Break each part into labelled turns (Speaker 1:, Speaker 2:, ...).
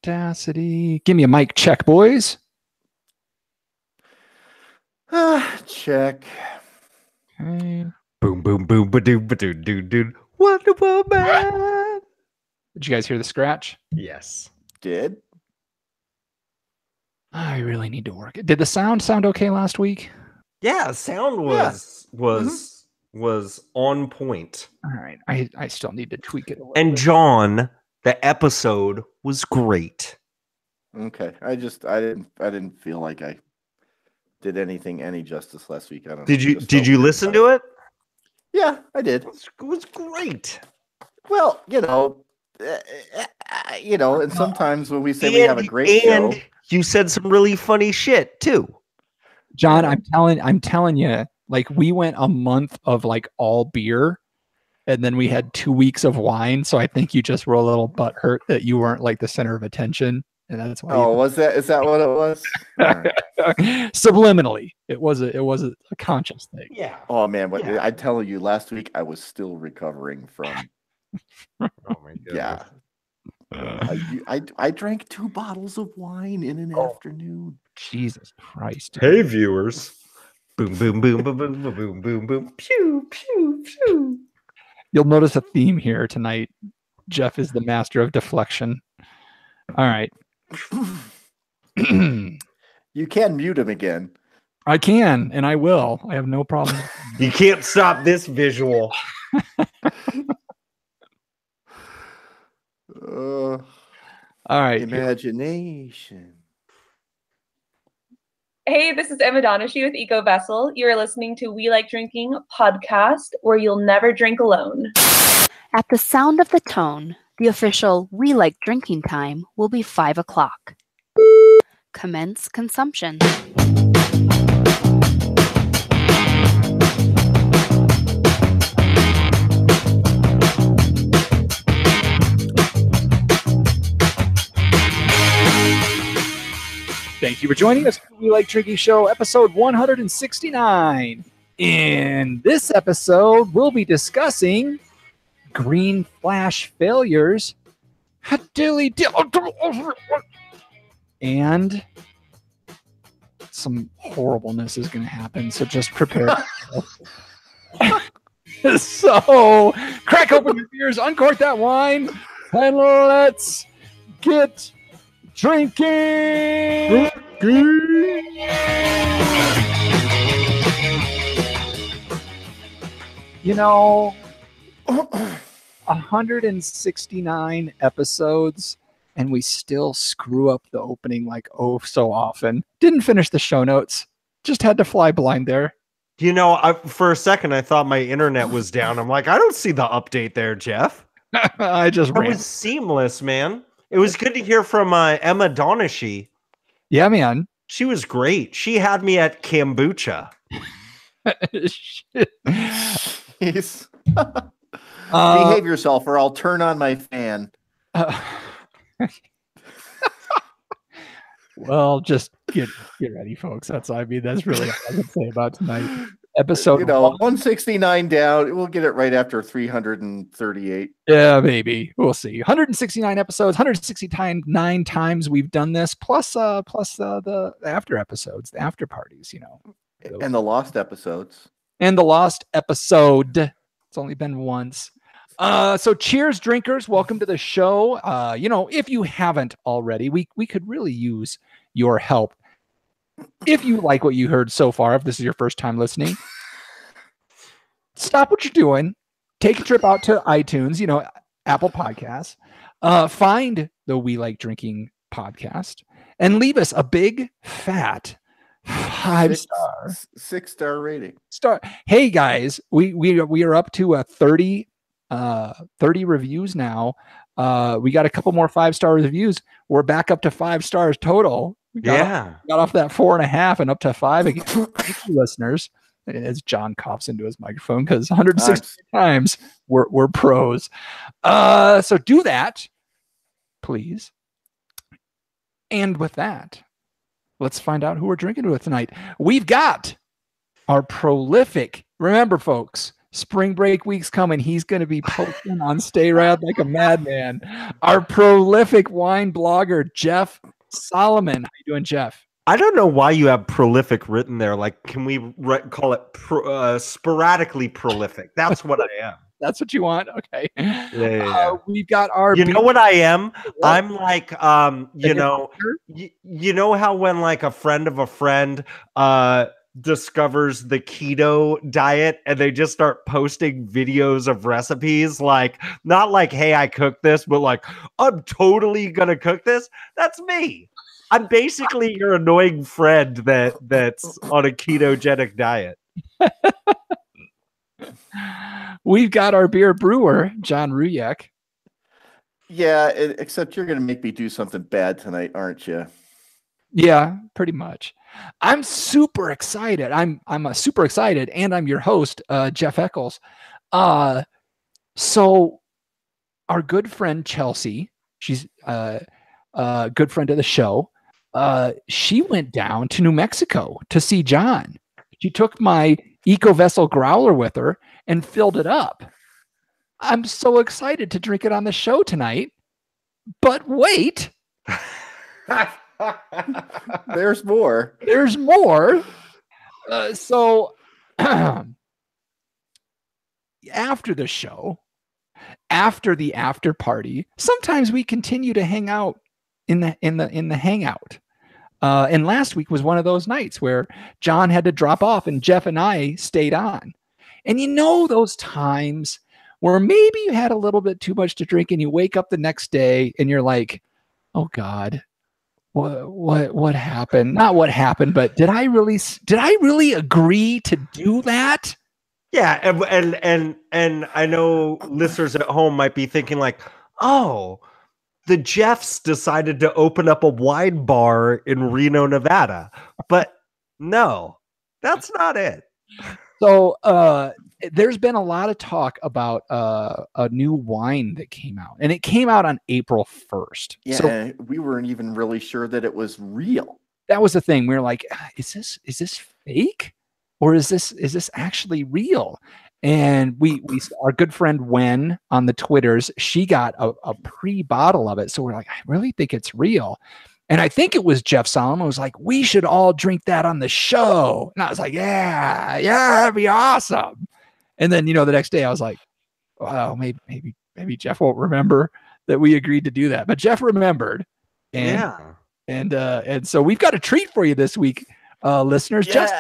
Speaker 1: Audacity. Give me a mic check, boys.
Speaker 2: Check.
Speaker 1: Okay.
Speaker 3: Boom, boom, boom, ba-doo, ba-doo, doo, doo. Wonder Woman.
Speaker 1: Did you guys hear the scratch?
Speaker 3: Yes.
Speaker 2: Did?
Speaker 1: I really need to work it. Did the sound okay last week?
Speaker 3: Yeah, sound was on point.
Speaker 1: All right. I still need to tweak it a little
Speaker 3: And
Speaker 1: bit.
Speaker 3: John, the episode was great.
Speaker 2: Okay. I didn't feel like I did any justice last week. I don't know.
Speaker 3: Did you
Speaker 2: Just felt
Speaker 3: you
Speaker 2: weird
Speaker 3: listen
Speaker 2: about
Speaker 3: to it?
Speaker 2: Yeah, I did.
Speaker 3: It was great.
Speaker 2: Well, and sometimes when we say we have a great show,
Speaker 3: you said some really funny shit too.
Speaker 1: John, I'm telling you, like we went a month of like all beer, and then we had 2 weeks of wine. So I think you just were a little butthurt that you weren't like the center of attention, and that's why.
Speaker 2: Oh, is that what it was? All right.
Speaker 1: Subliminally, it was a conscious thing.
Speaker 3: Yeah.
Speaker 2: Oh man, but
Speaker 3: Yeah.
Speaker 2: I'm telling you, last week I was still recovering from.
Speaker 3: Oh my goodness.
Speaker 2: Yeah. I drank 2 bottles of wine in an afternoon.
Speaker 1: Jesus Christ.
Speaker 3: Hey viewers. Boom, boom, boom, boom, boom, boom, boom, boom, boom. Pew, pew, pew.
Speaker 1: You'll notice a theme here tonight. Jeff is the master of deflection. All right.
Speaker 2: You can mute him again.
Speaker 1: I can, and I will. I have no problem.
Speaker 3: You can't stop this visual.
Speaker 1: All right.
Speaker 2: Imagination.
Speaker 4: Hey, this is Emma Donaghue with Eco Vessel. You are listening to We Like Drinking podcast, where you'll never drink alone.
Speaker 5: At the sound of the tone, the official We Like Drinking time will be 5 o'clock. Commence consumption.
Speaker 1: Thank you for joining us for the We Like Drinking Show, episode 169. In this episode, we'll be discussing green flash failures, and some horribleness is going to happen, so just prepare. So, crack open your beers, uncork that wine, and let's get drinking. You know, 169 episodes, and we still screw up the opening like oh so often. Didn't finish the show notes. Just had to fly blind there.
Speaker 3: You know, for a second, I thought my internet was down. I'm like, I don't see the update there, Jeff.
Speaker 1: I just
Speaker 3: It
Speaker 1: ran.
Speaker 3: was seamless, man. It was good to hear from Emma Donaghue.
Speaker 1: Yeah, man.
Speaker 3: She was great. She had me at kombucha.
Speaker 1: Shit.
Speaker 2: Jeez. Behave yourself, or I'll turn on my fan.
Speaker 1: Well, just get ready, folks. That's really all I can say about tonight. Episode
Speaker 2: 169 down. We'll get it right after 338.
Speaker 1: Yeah, maybe. We'll see. 169 episodes, 169 times we've done this, plus the after episodes, the after parties, you know.
Speaker 2: And the lost episodes.
Speaker 1: And the lost episode. It's only been once. So cheers, drinkers. Welcome to the show. If you haven't already, we could really use your help. If you like what you heard so far, if this is your first time listening, stop what you're doing. Take a trip out to iTunes, Apple Podcasts. Find the We Like Drinking podcast and leave us a big, fat 5-star,
Speaker 2: 6-star rating.
Speaker 1: Hey guys, we are up to 30 reviews now. We got a couple more 5-star reviews. We're back up to 5 stars total. Got off that 4.5 and up to 5 again. Thank you, listeners. As John coughs into his microphone, because 160 times we're pros. So do that, please. And with that, let's find out who we're drinking with tonight. We've got our prolific, remember folks, Spring break week's coming. He's going to be posting on Stay Rad like a madman. Our prolific wine blogger, Jeff Solomon. How you doing, Jeff?
Speaker 3: I don't know why you have prolific written there. Like, can we call it sporadically prolific? That's what I am.
Speaker 1: That's what you want? Okay.
Speaker 3: Yeah.
Speaker 1: We've got our.
Speaker 3: You know what I am? I'm like, you know how when like a friend of a friend discovers the keto diet and they just start posting videos of recipes, like not like, hey, I cooked this, but like, I'm totally gonna cook this. That's me. I'm basically your annoying friend that's on a ketogenic diet.
Speaker 1: We've got our beer brewer, John Ruyek.
Speaker 2: Yeah, except you're going to make me do something bad tonight, aren't you?
Speaker 1: Yeah, pretty much. I'm super excited. I'm super excited, and I'm your host, Jeff Eccles. So our good friend Chelsea, she's a good friend of the show. She went down to New Mexico to see John. She took my Eco Vessel growler with her and filled it up. I'm so excited to drink it on the show tonight. But wait.
Speaker 2: There's more.
Speaker 1: There's more. So after the show, after the after party, sometimes we continue to hang out in the hangout. And last week was one of those nights where John had to drop off and Jeff and I stayed on. And you know those times where maybe you had a little bit too much to drink and you wake up the next day and you're like, oh God, what happened? Not what happened, but did I really agree to do that?
Speaker 3: Yeah, and I know listeners at home might be thinking like, oh, the Jeffs decided to open up a wine bar in Reno, Nevada. But no, that's not it.
Speaker 1: So there's been a lot of talk about a new wine that came out, and it came out on April 1st.
Speaker 2: Yeah,
Speaker 1: so
Speaker 2: we weren't even really sure that it was real.
Speaker 1: That was the thing. We were like, is this fake, or is this actually real? And we our good friend Wen on the Twitters, she got a pre-bottle of it. So we're like, I really think it's real. And I think it was Jeff Solomon was like, we should all drink that on the show. And I was like, yeah, that'd be awesome. And then, the next day I was like, well, maybe Jeff won't remember that we agreed to do that. But Jeff remembered. And so we've got a treat for you this week, listeners.
Speaker 2: Yeah.
Speaker 1: Just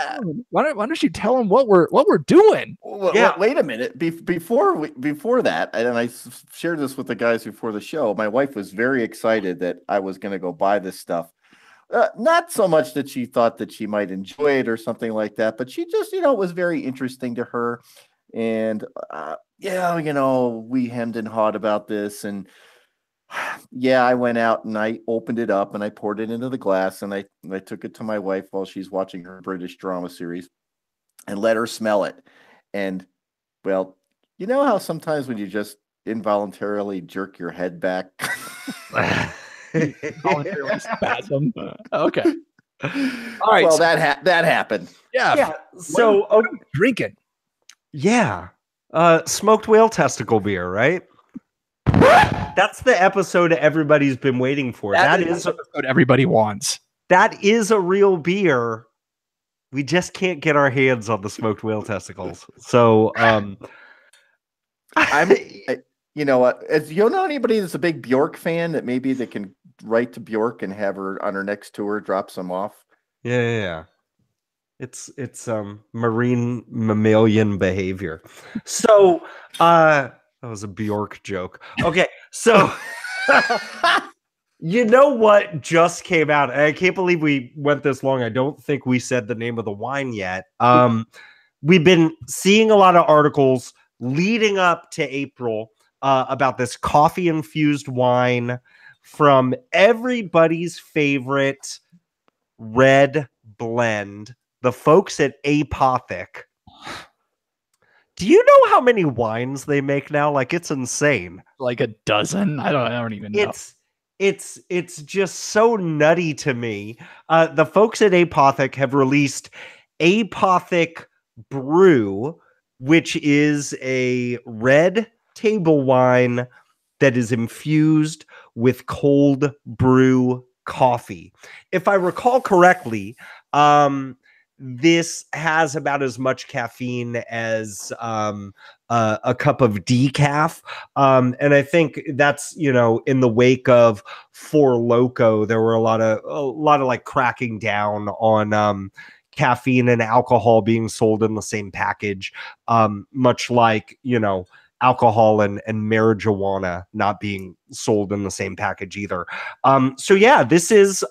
Speaker 1: why don't you tell them what we're doing?
Speaker 2: Well, wait a minute. Before that, and I shared this with the guys before the show, my wife was very excited that I was going to go buy this stuff. Not so much that she thought that she might enjoy it or something like that, but she just, it was very interesting to her. And we hemmed and hawed about this, and I went out and I opened it up and I poured it into the glass and I took it to my wife while she's watching her British drama series and let her smell it. And well, you know how sometimes when you just involuntarily jerk your head back,
Speaker 1: involuntarily spasm. Okay. All right.
Speaker 2: Well, that happened.
Speaker 1: Yeah.
Speaker 3: So
Speaker 1: drinking.
Speaker 3: Yeah. Smoked whale testicle beer, right? That's the episode everybody's been waiting for. That is
Speaker 1: the episode everybody wants.
Speaker 3: That is a real beer. We just can't get our hands on the smoked whale testicles. So,
Speaker 2: you know what? If you know anybody that's a big Bjork fan that maybe they can write to Bjork and have her on her next tour drop some off.
Speaker 3: Yeah. It's marine mammalian behavior. So, that was a Bjork joke. Okay, so you know what just came out? I can't believe we went this long. I don't think we said the name of the wine yet. We've been seeing a lot of articles leading up to April about this coffee-infused wine from everybody's favorite red blend, the folks at Apothic. Do you know how many wines they make now? Like, it's insane.
Speaker 1: Like a dozen? I don't even know.
Speaker 3: It's just so nutty to me. The folks at Apothic have released Apothic Brew, which is a red table wine that is infused with cold brew coffee. If I recall correctly, this has about as much caffeine as a cup of decaf. And I think that's, in the wake of Four Loko, there were a lot of like cracking down on caffeine and alcohol being sold in the same package, much like, alcohol and marijuana not being sold in the same package either. So yeah, this is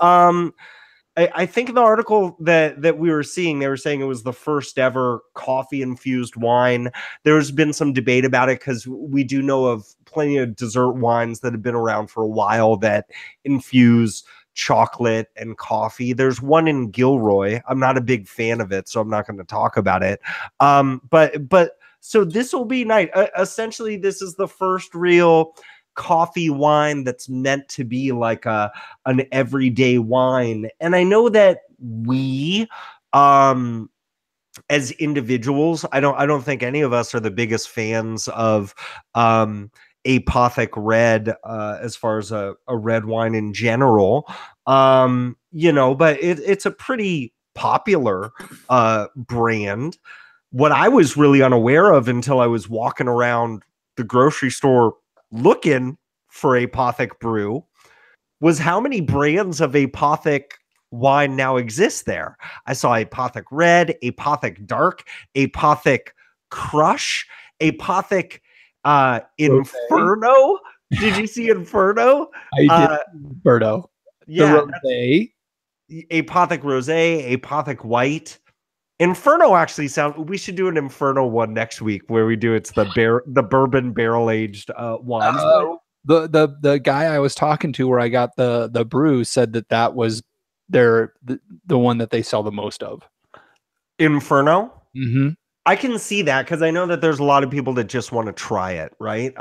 Speaker 3: I think in the article that we were seeing, they were saying it was the first ever coffee infused wine. There's been some debate about it because we do know of plenty of dessert wines that have been around for a while that infuse chocolate and coffee. There's one in Gilroy. I'm not a big fan of it, so I'm not going to talk about it. But so this will be nice. Essentially, this is the first real coffee wine that's meant to be like an everyday wine. And I know that we, as individuals, I don't think any of us are the biggest fans of Apothic Red as far as a red wine in general. But it's a pretty popular brand. What I was really unaware of until I was walking around the grocery store looking for Apothic Brew was how many brands of Apothic wine now exist there. I saw Apothic Red, Apothic Dark, Apothic Crush, Apothic Inferno. Did you see Inferno?
Speaker 1: I did. Inferno.
Speaker 3: Yeah.
Speaker 1: The Rosé.
Speaker 3: Apothic Rosé, Apothic White. Inferno actually sounds. We should do an Inferno one next week where we do it's the bourbon barrel aged wines.
Speaker 1: The guy I was talking to where I got the brew said that was the one that they sell the most of.
Speaker 3: Inferno.
Speaker 1: Mm-hmm.
Speaker 3: I can see that because I know that there's a lot of people that just want to try it, right?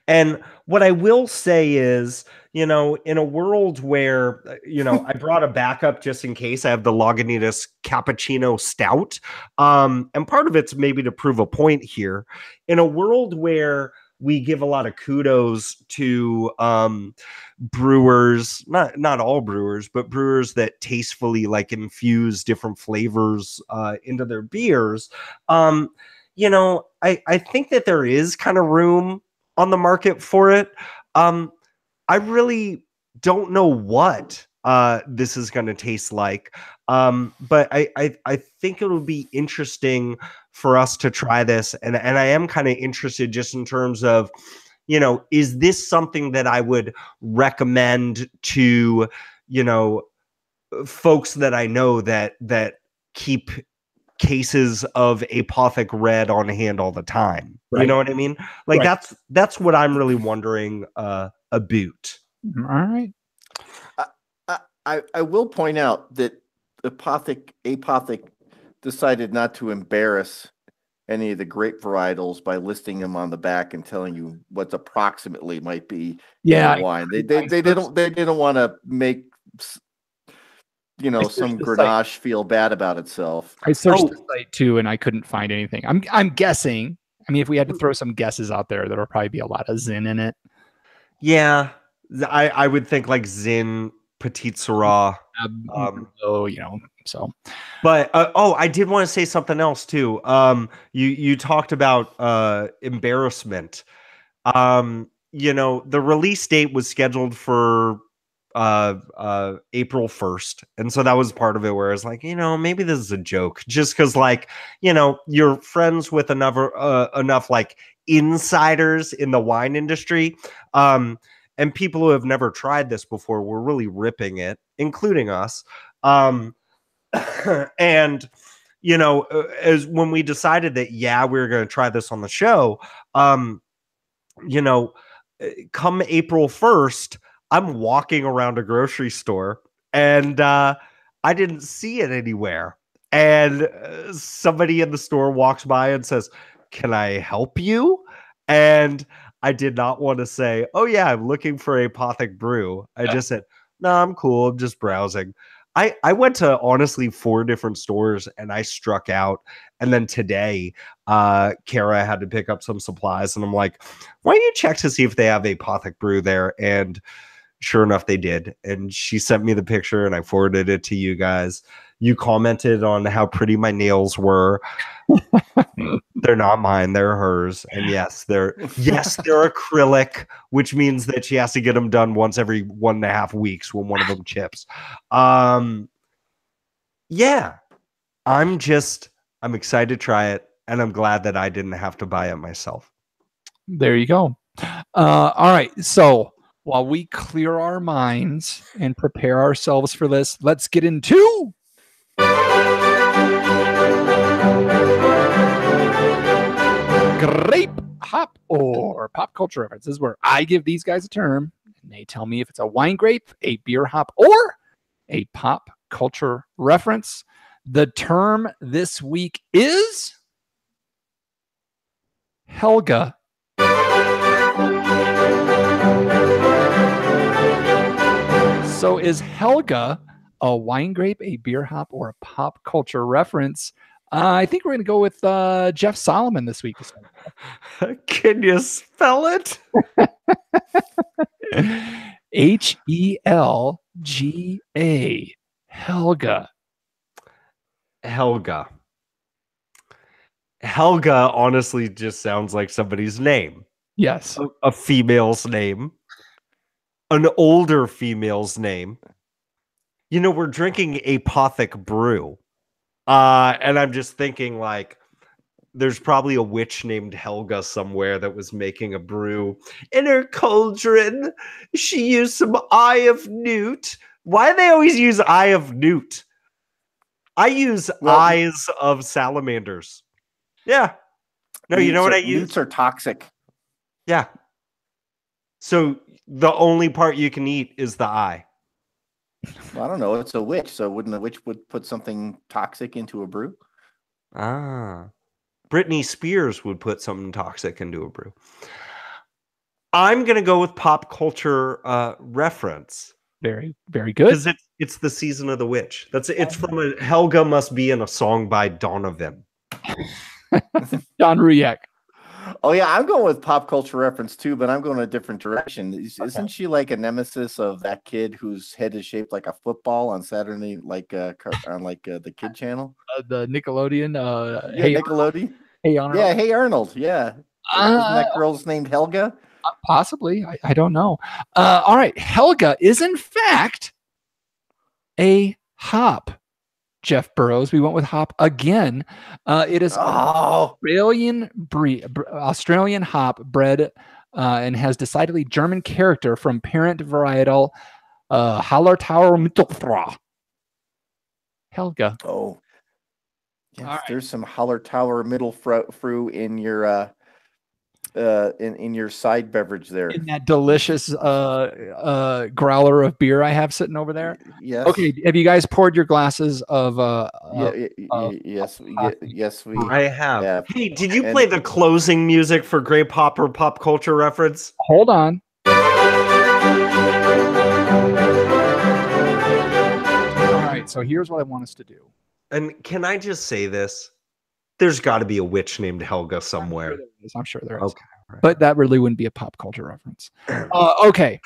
Speaker 3: And what I will say is, in a world where, I brought a backup just in case. I have the Lagunitas Cappuccino Stout. And part of it's maybe to prove a point here. In a world where we give a lot of kudos to brewers, not all brewers, but brewers that tastefully like infuse different flavors into their beers. I think that there is kind of room on the market for it. I really don't know what this is going to taste like. But I think it'll be interesting for us to try this. And I am kind of interested just in terms of, is this something that I would recommend to, folks that I know that keep cases of Apothic Red on hand all the time. Right. You know what I mean? Like right. That's what I'm really wondering about.
Speaker 1: All right.
Speaker 2: I will point out that Apothic decided not to embarrass any of the grape varietals by listing them on the back and telling you what approximately might be in the wine. They didn't want to make some Grenache feel bad about itself.
Speaker 1: I searched the site too, and I couldn't find anything. I'm guessing. I mean, if we had to throw some guesses out there, there'll probably be a lot of Zin in it.
Speaker 3: Yeah, I would think like Zin, Petit Syrah.
Speaker 1: So.
Speaker 3: But I did want to say something else too. You talked about embarrassment. The release date was scheduled for April 1st, and so that was part of it where it's like, maybe this is a joke, just because you're friends with enough like insiders in the wine industry, and people who have never tried this before were really ripping it, including us. And as when we decided that we were going to try this on the show, come April 1st, I'm walking around a grocery store and I didn't see it anywhere. And somebody in the store walks by and says, "Can I help you?" And I did not want to say, "Oh yeah, I'm looking for Apothic Brew." I just said, "No, I'm cool. I'm just browsing." I went to honestly 4 different stores and I struck out. And then today, Kara had to pick up some supplies, and I'm like, why don't you check to see if they have Apothic Brew there? And sure enough, they did. And she sent me the picture and I forwarded it to you guys. You commented on how pretty my nails were. They're not mine, they're hers. And yes, they're acrylic, which means that she has to get them done once every 1.5 weeks when one of them chips. Yeah. I'm excited to try it, and I'm glad that I didn't have to buy it myself.
Speaker 1: There you go. All right. So while we clear our minds and prepare ourselves for this, let's get into grape hop or pop culture reference. This is where I give these guys a term and they tell me if it's a wine grape, a beer hop, or a pop culture reference. The term this week is Helga. So is Helga a wine grape, a beer hop, or a pop culture reference? I think we're going to go with Jeff Solomon this week.
Speaker 3: Can you spell it?
Speaker 1: Helga. Helga.
Speaker 3: Helga. Helga honestly just sounds like somebody's name.
Speaker 1: Yes.
Speaker 3: A female's name. An older female's name. You know, we're drinking Apothic Brew. And I'm just thinking, like, there's probably a witch named Helga somewhere that was making a brew. In her cauldron, she used some eye of newt. Why do they always use eye of newt? I use eyes of salamanders. Yeah. No, you know what I use?
Speaker 2: Newts are toxic.
Speaker 3: Yeah. So the only part you can eat is the eye.
Speaker 2: Well, I don't know. It's a witch, so wouldn't a witch would put something toxic into a brew?
Speaker 3: Ah. Britney Spears would put something toxic into a brew. I'm going to go with pop culture reference.
Speaker 1: Very, very good.
Speaker 3: Because it's the season of the witch. It's from a Helga Must Be in a song by Donovan.
Speaker 1: Don Ruyak.
Speaker 2: Oh yeah, I'm going with pop culture reference too, but I'm going a different direction. Isn't she like a nemesis of that kid whose head is shaped like a football on Saturday, like on the Kid Channel?
Speaker 1: The Nickelodeon.
Speaker 2: Hey Nickelodeon.
Speaker 1: Hey Arnold.
Speaker 2: Yeah, Hey Arnold. Yeah. Isn't that girl's named Helga?
Speaker 1: Possibly. I don't know. All right. Helga is in fact a hop. Jeff Burrows. We went with hop again. It is Australian hop bred and has decidedly German character from parent varietal Hallertauer Mittelfrau. Helga.
Speaker 2: Oh, yes.
Speaker 1: Right.
Speaker 2: There's some Hallertauer Mittelfrau in your in your side beverage there.
Speaker 1: In that delicious growler of beer I have sitting over there.
Speaker 2: Yes.
Speaker 1: Okay. Have you guys poured your glasses of
Speaker 2: yes, we
Speaker 3: I have. Hey, did you play the closing music for Grape Hop or Pop Culture Reference?
Speaker 1: Hold on. All right. So here's what I want us to do.
Speaker 3: And can I just say this? There's got to be a witch named Helga somewhere.
Speaker 1: I'm sure there is.
Speaker 3: Okay. Right.
Speaker 1: But that really wouldn't be a pop culture reference. Okay.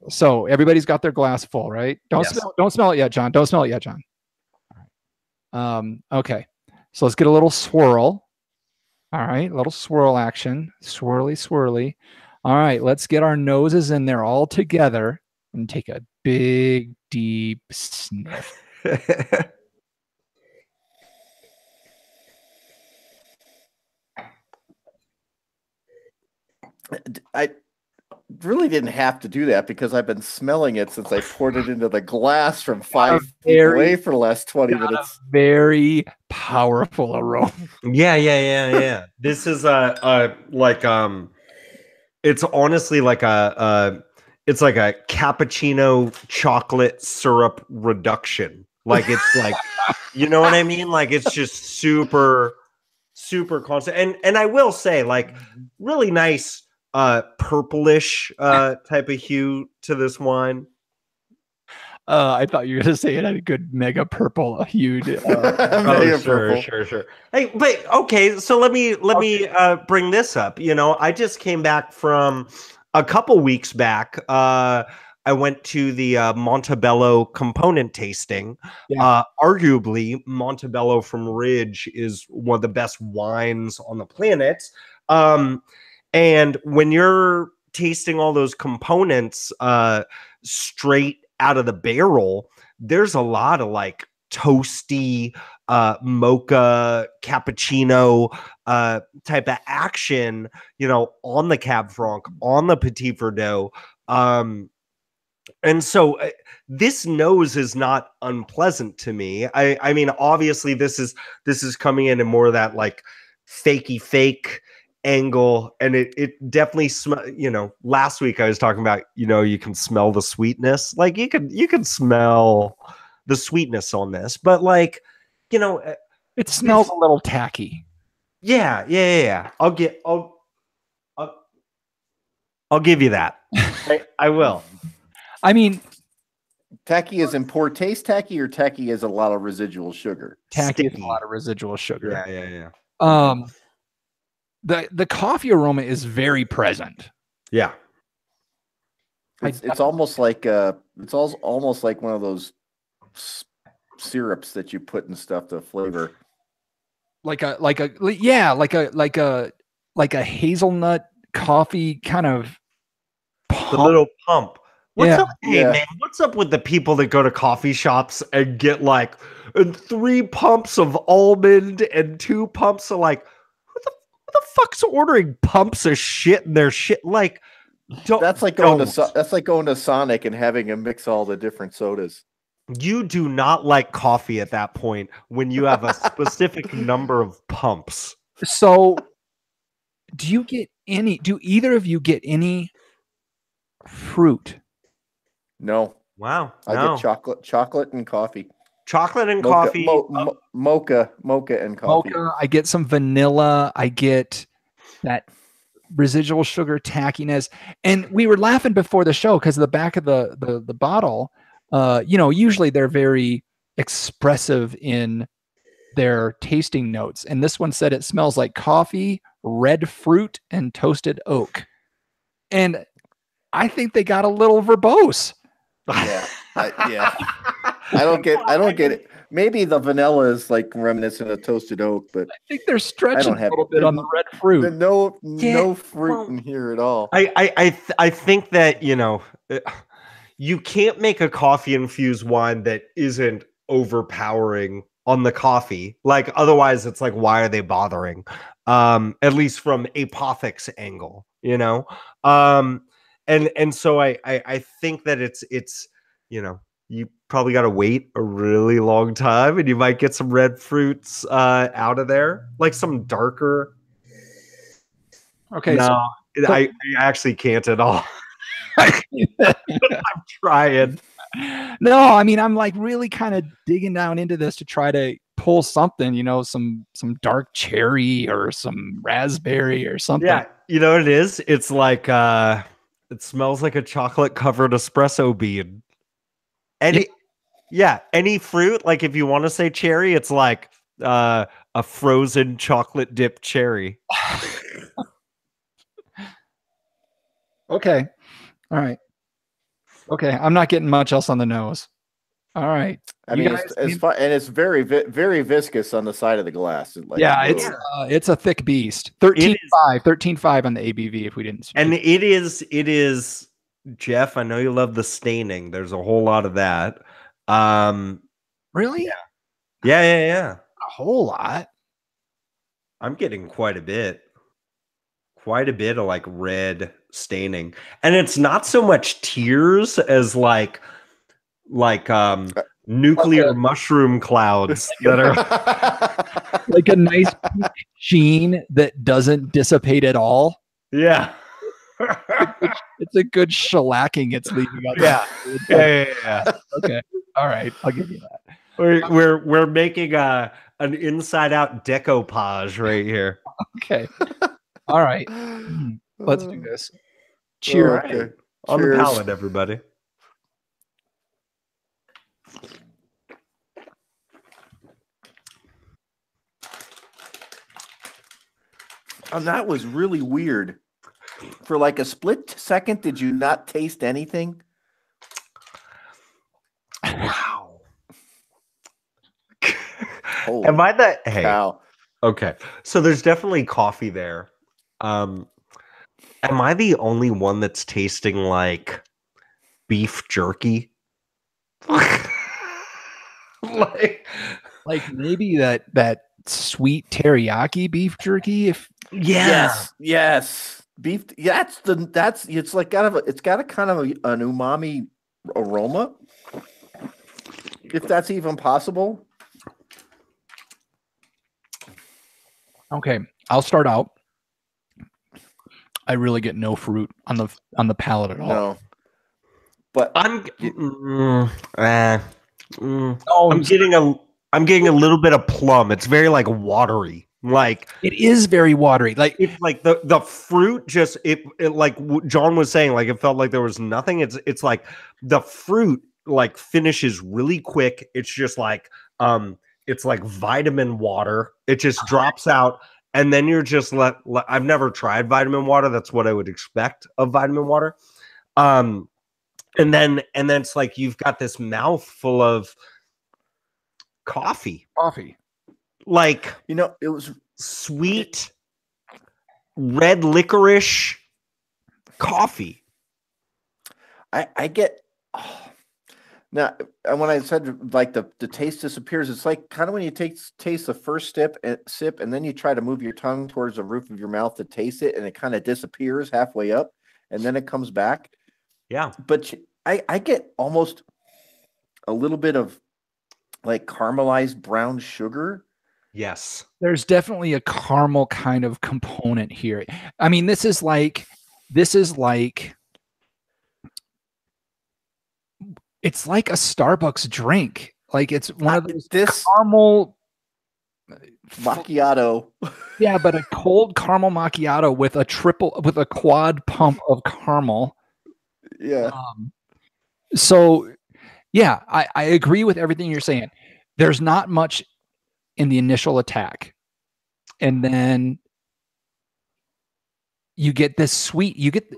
Speaker 1: So everybody's got their glass full, right? Don't smell it yet, John. Don't smell it yet, John. All right. Okay. So let's get a little swirl. All right. A little swirl action. Swirly, swirly. All right. Let's get our noses in there all together and take a big, deep sniff.
Speaker 2: I really didn't have to do that because I've been smelling it since I poured it into the glass from 5 feet away for the last 20 minutes.
Speaker 1: Very powerful aroma.
Speaker 3: Yeah. This is it's honestly like it's like a cappuccino chocolate syrup reduction. Like it's like, you know what I mean? Like it's just super constant. And I will say, like, really nice purplish type of hue to this wine.
Speaker 1: I thought you were going to say it had a good mega purple hued.
Speaker 3: Oh, sure. Hey, but okay, so let me bring this up. You know, I just came back from a couple weeks back. I went to the Montebello component tasting.
Speaker 1: Yeah.
Speaker 3: Arguably, Montebello from Ridge is one of the best wines on the planet. And when you're tasting all those components straight out of the barrel, there's a lot of like toasty mocha cappuccino type of action, you know, on the Cab Franc, on the Petit Verdot. And so this nose is not unpleasant to me. I mean, obviously this is coming in more of that like fakey fake angle, and it definitely you know, last week I was talking about, you know, you can smell the sweetness, like you can smell the sweetness on this, but like, you know,
Speaker 1: it smells a little tacky.
Speaker 3: Yeah. I'll give you that. I will.
Speaker 1: I mean,
Speaker 2: tacky is in poor taste tacky, or tacky is a lot of residual sugar?
Speaker 1: Tacky is a lot of residual sugar.
Speaker 3: Yeah.
Speaker 1: The coffee aroma is very present.
Speaker 3: Yeah.
Speaker 2: It's almost like almost like one of those syrups that you put in stuff to flavor. Like a
Speaker 1: hazelnut coffee kind of pump.
Speaker 3: The little pump. What's up? Hey man, what's up with the people that go to coffee shops and get like 3 pumps of almond and 2 pumps of like, who the fuck's ordering pumps of shit in their shit? Like,
Speaker 2: that's like going to Sonic and having to mix all the different sodas.
Speaker 3: You do not like coffee at that point when you have a specific number of pumps.
Speaker 1: So, do either of you get any fruit?
Speaker 2: No.
Speaker 3: Wow.
Speaker 2: I get chocolate and coffee.
Speaker 3: Chocolate and
Speaker 2: mocha,
Speaker 3: coffee.
Speaker 2: Mocha and coffee.
Speaker 1: Mocha. I get some vanilla. I get that residual sugar tackiness. And we were laughing before the show because the back of the bottle, you know, usually they're very expressive in their tasting notes. And this one said it smells like coffee, red fruit, and toasted oak. And I think they got a little verbose.
Speaker 2: Yeah. I don't get it. Maybe the vanilla is like reminiscent of toasted oak, but
Speaker 1: I think they're stretching a little bit on the red fruit.
Speaker 2: No fruit in here at all.
Speaker 3: I think that, you know, you can't make a coffee infused wine that isn't overpowering on the coffee. Like, otherwise it's like, why are they bothering? At least from Apothic's angle, you know? And so I think that it's, you know, you probably got to wait a really long time and you might get some red fruits out of there, like some darker.
Speaker 1: Okay.
Speaker 3: No, I actually can't at all. I'm trying.
Speaker 1: No, I mean, I'm like really kind of digging down into this to try to pull something, you know, some dark cherry or some raspberry or something.
Speaker 3: Yeah, you know what it is? It's like it smells like a chocolate covered espresso bean. Any fruit, like if you want to say cherry, it's like a frozen chocolate dipped cherry.
Speaker 1: Okay. All right. Okay, I'm not getting much else on the nose. All right.
Speaker 2: I mean, it's very, very viscous on the side of the glass.
Speaker 1: It's a thick beast. 13.5 on the ABV. If we didn't,
Speaker 3: and it is. Jeff, I know you love the staining. There's a whole lot of that.
Speaker 1: Really?
Speaker 3: Yeah.
Speaker 1: A whole lot.
Speaker 3: I'm getting quite a bit of like red staining, and it's not so much tears as like nuclear mushroom clouds that are
Speaker 1: like a nice sheen that doesn't dissipate at all.
Speaker 3: Yeah.
Speaker 1: It's a good shellacking it's leaving up.
Speaker 3: Yeah.
Speaker 1: Okay. All right. I'll give you that.
Speaker 3: We're making an inside out decoupage right here.
Speaker 1: Okay. All right. Let's do this. Cheers.
Speaker 3: On the palate, everybody.
Speaker 2: And that was really weird. For like a split second, did you not taste anything?
Speaker 3: Wow.
Speaker 2: Holy
Speaker 3: Am I the
Speaker 2: cow.
Speaker 3: Okay. So there's definitely coffee there. Am I the only one that's tasting like beef jerky?
Speaker 1: like maybe that sweet teriyaki beef jerky. If
Speaker 2: Yes. Beef. Yeah, it's like it's got a kind of an umami aroma. If that's even possible.
Speaker 1: Okay, I'll start out. I really get no fruit on the palate at all.
Speaker 2: No. But
Speaker 3: I'm
Speaker 1: No,
Speaker 3: I'm getting a little bit of plum. It's very like watery. Like
Speaker 1: it is very watery. Like
Speaker 3: it's like the fruit just it like John was saying, like it felt like there was nothing. It's like the fruit like finishes really quick. It's just like it's like vitamin water. It just drops out, and then you're just I've never tried vitamin water. That's what I would expect of vitamin water. And then it's like you've got this mouthful of coffee. Like,
Speaker 2: it was
Speaker 3: sweet red licorice coffee.
Speaker 2: I get now when I said like the taste disappears, it's like kind of when you taste the first sip and then you try to move your tongue towards the roof of your mouth to taste it, and it kind of disappears halfway up and then it comes back.
Speaker 3: Yeah.
Speaker 2: But I get almost a little bit of like caramelized brown sugar.
Speaker 3: Yes.
Speaker 1: There's definitely a caramel kind of component here. I mean, this is like it's like a Starbucks drink. Like it's one of those caramel
Speaker 2: macchiato.
Speaker 1: Yeah, but a cold caramel macchiato with a quad pump of caramel.
Speaker 2: Yeah.
Speaker 1: So yeah, I agree with everything you're saying. There's not much in the initial attack. And then you get this sweet, you get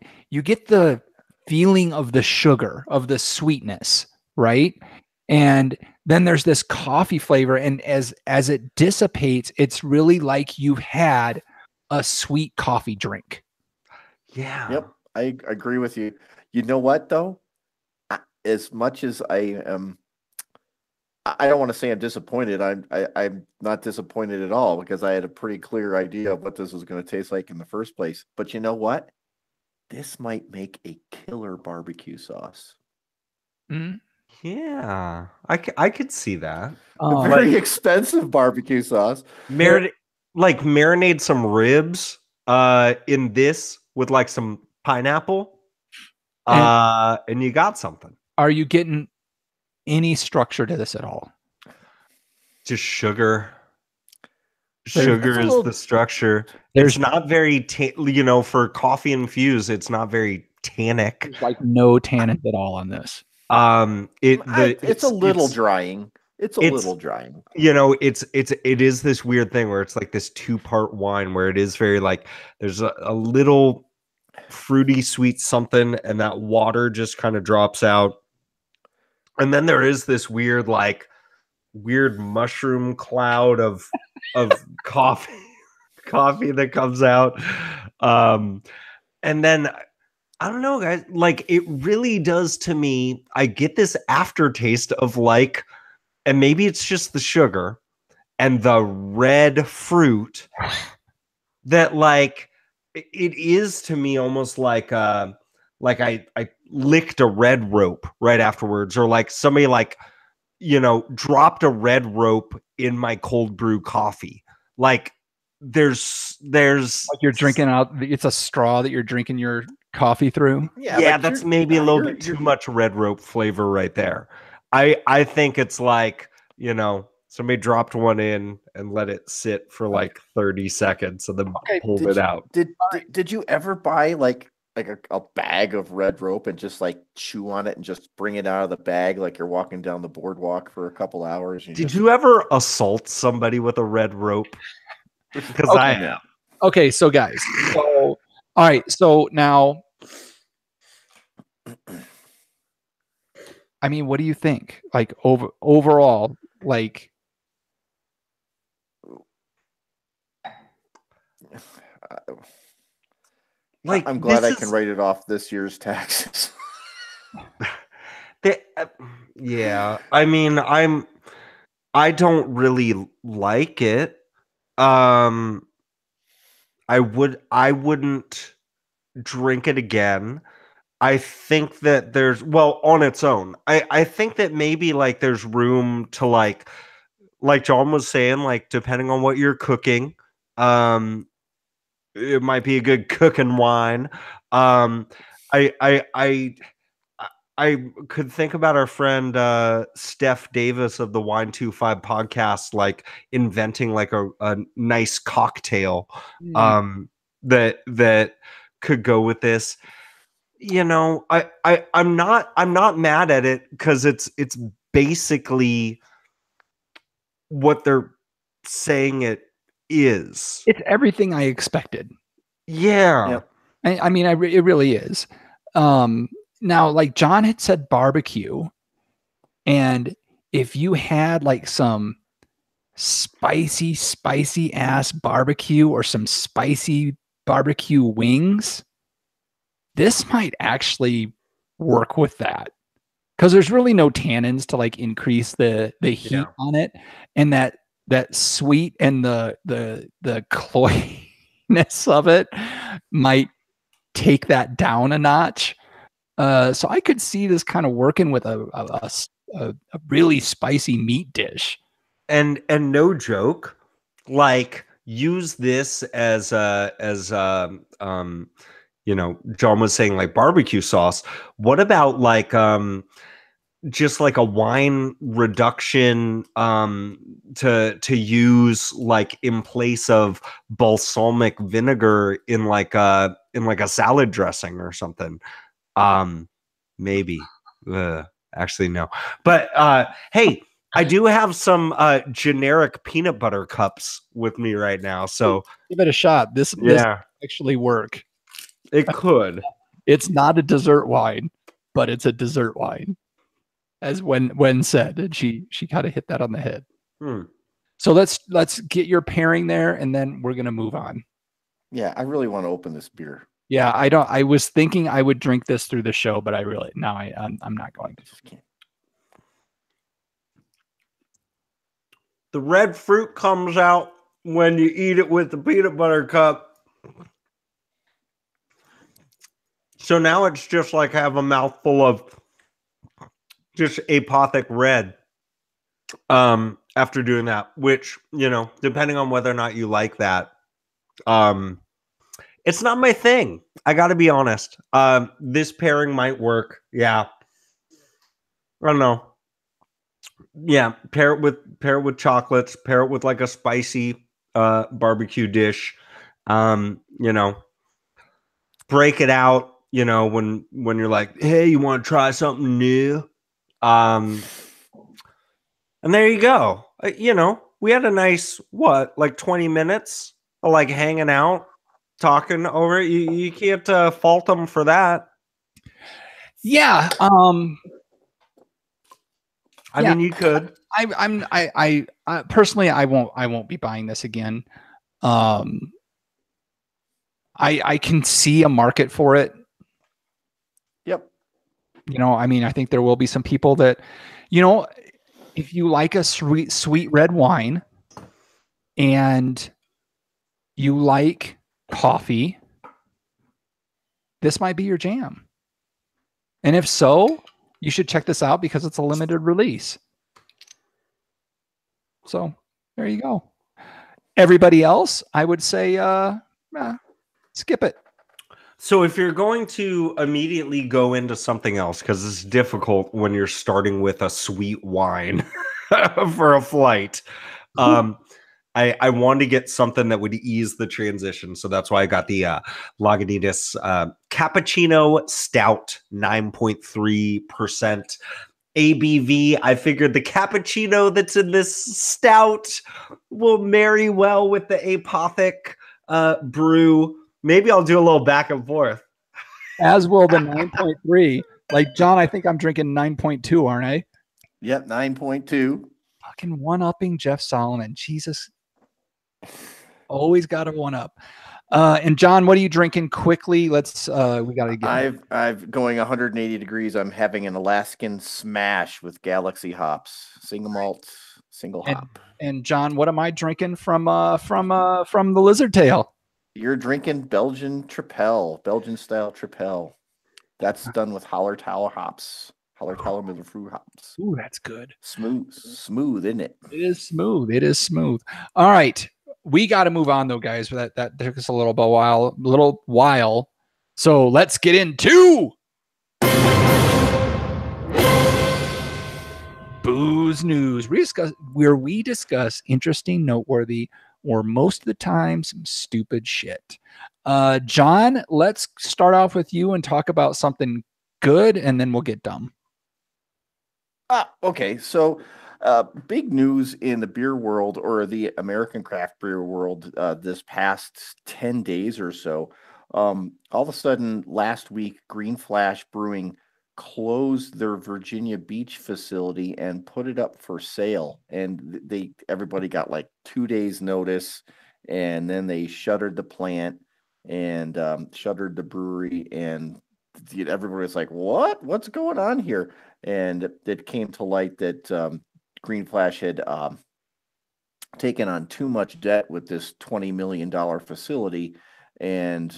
Speaker 1: the feeling of the sugar, of the sweetness, right? And then there's this coffee flavor, and as it dissipates, it's really like you've had a sweet coffee drink.
Speaker 3: Yeah.
Speaker 2: Yep, I agree with you. You know what though? As much as I am, I don't want to say I'm disappointed. I'm not disappointed at all, because I had a pretty clear idea of what this was going to taste like in the first place. But you know what? This might make a killer barbecue sauce.
Speaker 1: Mm-hmm.
Speaker 3: Yeah, I could see that.
Speaker 2: A very expensive barbecue sauce.
Speaker 3: Marinate some ribs in this with like some pineapple, and you got something.
Speaker 1: Are you getting any structure to this at all?
Speaker 3: Just sugar. Sugar is the structure. It's not very, for coffee infused, it's not very tannic.
Speaker 1: There's like no tannins at all on this.
Speaker 2: It's a little drying. It's a little drying.
Speaker 3: It is this weird thing where it's like this 2-part wine where it is very like there's a little fruity sweet something, and that water just kind of drops out. And then there is this weird mushroom cloud of coffee that comes out. And then I don't know, guys, like it really does to me. I get this aftertaste of like, and maybe it's just the sugar and the red fruit that like it is to me almost like I licked a red rope right afterwards, or like somebody dropped a red rope in my cold brew coffee. Like there's
Speaker 1: like you're drinking out. It's a straw that you're drinking your coffee through.
Speaker 3: Yeah, that's maybe a little bit too much red rope flavor right there. I think it's like, somebody dropped one in and let it sit for like 30 seconds and then pulled it out.
Speaker 2: Did you ever buy like a bag of red rope and just like chew on it and just bring it out of the bag like you're walking down the boardwalk for a couple hours?
Speaker 3: Did you ever assault somebody with a red rope? Because I have.
Speaker 1: Okay, so guys, all right, so now, I mean, what do you think? Like overall, like,
Speaker 2: I'm glad I can write it off this year's taxes.
Speaker 3: Yeah, I mean, I don't really like it. I wouldn't drink it again. I think that there's, well, on its own, I think that maybe like there's room to like John was saying, like depending on what you're cooking, it might be a good cooking wine. I I I I could think about our friend Steph Davis of the Wine 25 podcast, like inventing like a nice cocktail that could go with this. You know, I'm not mad at it because it's basically what they're saying it is.
Speaker 1: it's everything I expected.
Speaker 3: Yeah.
Speaker 2: Yep.
Speaker 1: I mean, it really is. Now, like John had said, barbecue, and if you had like some spicy ass barbecue or some spicy barbecue wings, this might actually work with that, because there's really no tannins to like increase the heat on it, and that sweet and the cloyness of it might take that down a notch. So I could see this kind of working with a really spicy meat dish.
Speaker 3: And no joke, like use this as you know, John was saying like barbecue sauce. What about like just like a wine reduction to use like in place of balsamic vinegar in like a salad dressing or something? Maybe. Actually no. But hey, I do have some generic peanut butter cups with me right now, so
Speaker 1: give it a shot. This actually work.
Speaker 3: It could.
Speaker 1: It's not a dessert wine, but it's a dessert wine, as Wen said, and she kind of hit that on the head. So let's get your pairing there, and then we're gonna move on.
Speaker 2: Yeah, I really want to open this beer.
Speaker 1: Yeah, I was thinking I would drink this through the show, but I'm not going to.
Speaker 2: Just can't.
Speaker 3: The red fruit comes out when you eat it with the peanut butter cup. So now it's just like have a mouthful of just apothic red after doing that, which, you know, depending on whether or not you like that, it's not my thing. I got to be honest. This pairing might work. Yeah. I don't know. Yeah, pair it with chocolates, pair it with like a spicy barbecue dish. You know, break it out, you know, when you're like, hey, you want to try something new? And there you go. You know, we had a nice, like 20 minutes of like hanging out, talking over it. You can't fault them for that.
Speaker 1: Yeah.
Speaker 3: I mean, you could.
Speaker 1: I personally, I won't be buying this again. I can see a market for it.
Speaker 2: Yep.
Speaker 1: You know, I mean, I think there will be some people that, you know, if you like a sweet red wine and you like coffee, this might be your jam. And if so, you should check this out because it's a limited release. So there you go. Everybody else, I would say, skip it.
Speaker 3: So if you're going to immediately go into something else, because it's difficult when you're starting with a sweet wine for a flight, I wanted to get something that would ease the transition. So that's why I got the Lagunitas Cappuccino Stout, 9.3% ABV. I figured the cappuccino that's in this stout will marry well with the apothic brew. Maybe I'll do a little back and forth.
Speaker 1: As will the 9.3. Like, John, I think I'm drinking 9.2, aren't I?
Speaker 2: Yep, 9.2.
Speaker 1: Fucking one-upping Jeff Solomon. Jesus. Always got a one-up. And John, what are you drinking quickly? Let's we got to get
Speaker 2: I've going 180 degrees. I'm having an Alaskan Smash with Galaxy hops, single malt, single hop.
Speaker 1: And John, what am I drinking from the Lizard Tail?
Speaker 2: You're drinking Belgian style Tripel. That's done with Hallertauer hops. Hallertauer Mittelfrüh hops.
Speaker 1: Ooh, that's good.
Speaker 2: Smooth, isn't it?
Speaker 1: It is smooth. All right. We got to move on though, guys. That took us a little while. So let's get into booze news. Where we discuss interesting, noteworthy, or most of the time some stupid shit. John, let's start off with you and talk about something good, and then we'll get dumb.
Speaker 2: Okay. So big news in the beer world, or the American craft beer world, this past 10 days or so. All of a sudden, last week, Green Flash Brewing closed their Virginia Beach facility and put it up for sale. And everybody got like 2 days notice, and then they shuttered the plant and shuttered the brewery, and everybody was like, what's going on here? And it came to light that Green Flash had taken on too much debt with this $20 million facility, and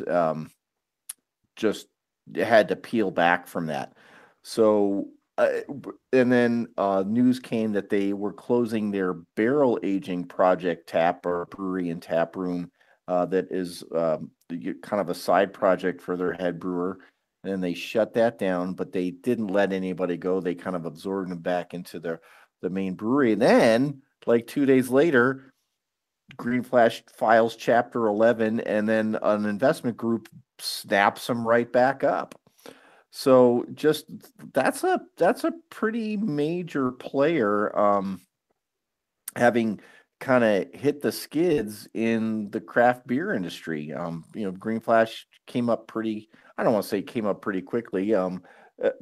Speaker 2: just had to peel back from that. So, and then news came that they were closing their barrel aging project brewery and tap room that is kind of a side project for their head brewer. And they shut that down, but they didn't let anybody go. They kind of absorbed them back into the main brewery. And then, like 2 days later, Green Flash files Chapter 11, and then an investment group snaps them right back up. So just that's a pretty major player having kind of hit the skids in the craft beer industry. Green Flash came up pretty, I don't want to say came up pretty quickly.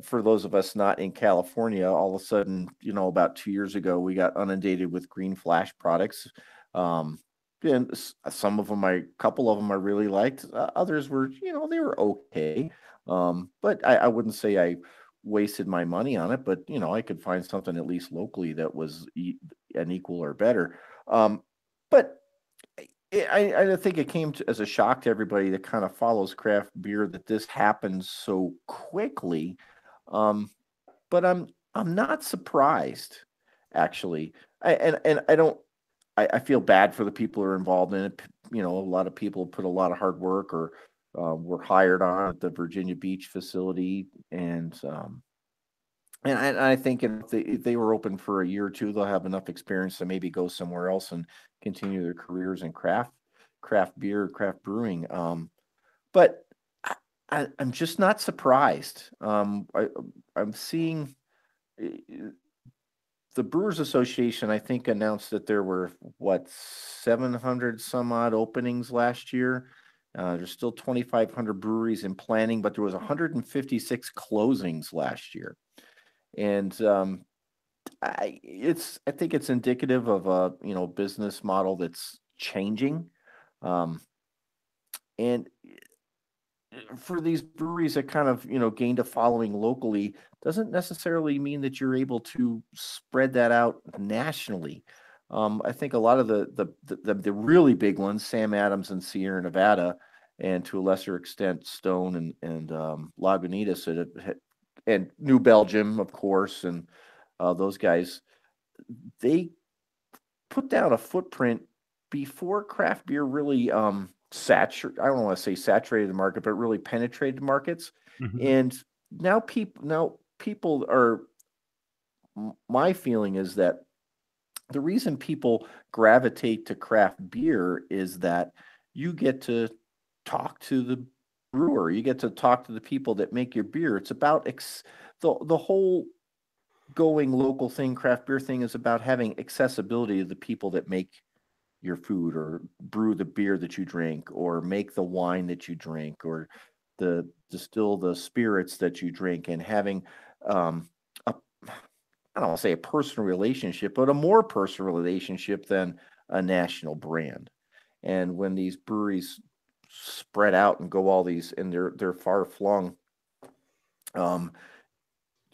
Speaker 2: For those of us not in California, all of a sudden, about 2 years ago, we got inundated with Green Flash products. And some of them, a couple of them I really liked. Others were, they were okay. But I wouldn't say I wasted my money on it, but I could find something at least locally that was an equal or better. But I think it came as a shock to everybody that kind of follows craft beer that this happens so quickly. But I'm not surprised, actually. I feel bad for the people who are involved in it. A lot of people put a lot of hard work or were hired on at the Virginia Beach facility, and I think if they were open for a year or two, they'll have enough experience to maybe go somewhere else and continue their careers in craft beer, craft brewing. But I'm just not surprised. I'm seeing the Brewers Association, I think, announced that there were 700 some odd openings last year. There's still 2,500 breweries in planning, but there was 156 closings last year. And I think it's indicative of a business model that's changing. And for these breweries that kind of gained a following locally doesn't necessarily mean that you're able to spread that out nationally. I think a lot of the really big ones, Sam Adams in Sierra Nevada, and to a lesser extent Stone and Lagunitas and New Belgium, of course, and those guys, they put down a footprint before craft beer really saturated. I don't want to say saturated the market, but really penetrated markets. Mm-hmm. And now people are. My feeling is that the reason people gravitate to craft beer is that you get to talk to the brewer, you get to talk to the people that make your beer. It's about the whole going local thing, craft beer thing, is about having accessibility to the people that make your food, or brew the beer that you drink, or make the wine that you drink, or distill the spirits that you drink, and having a, I don't want to say a personal relationship, but a more personal relationship than a national brand. And when these breweries spread out and go all these, and they're far flung,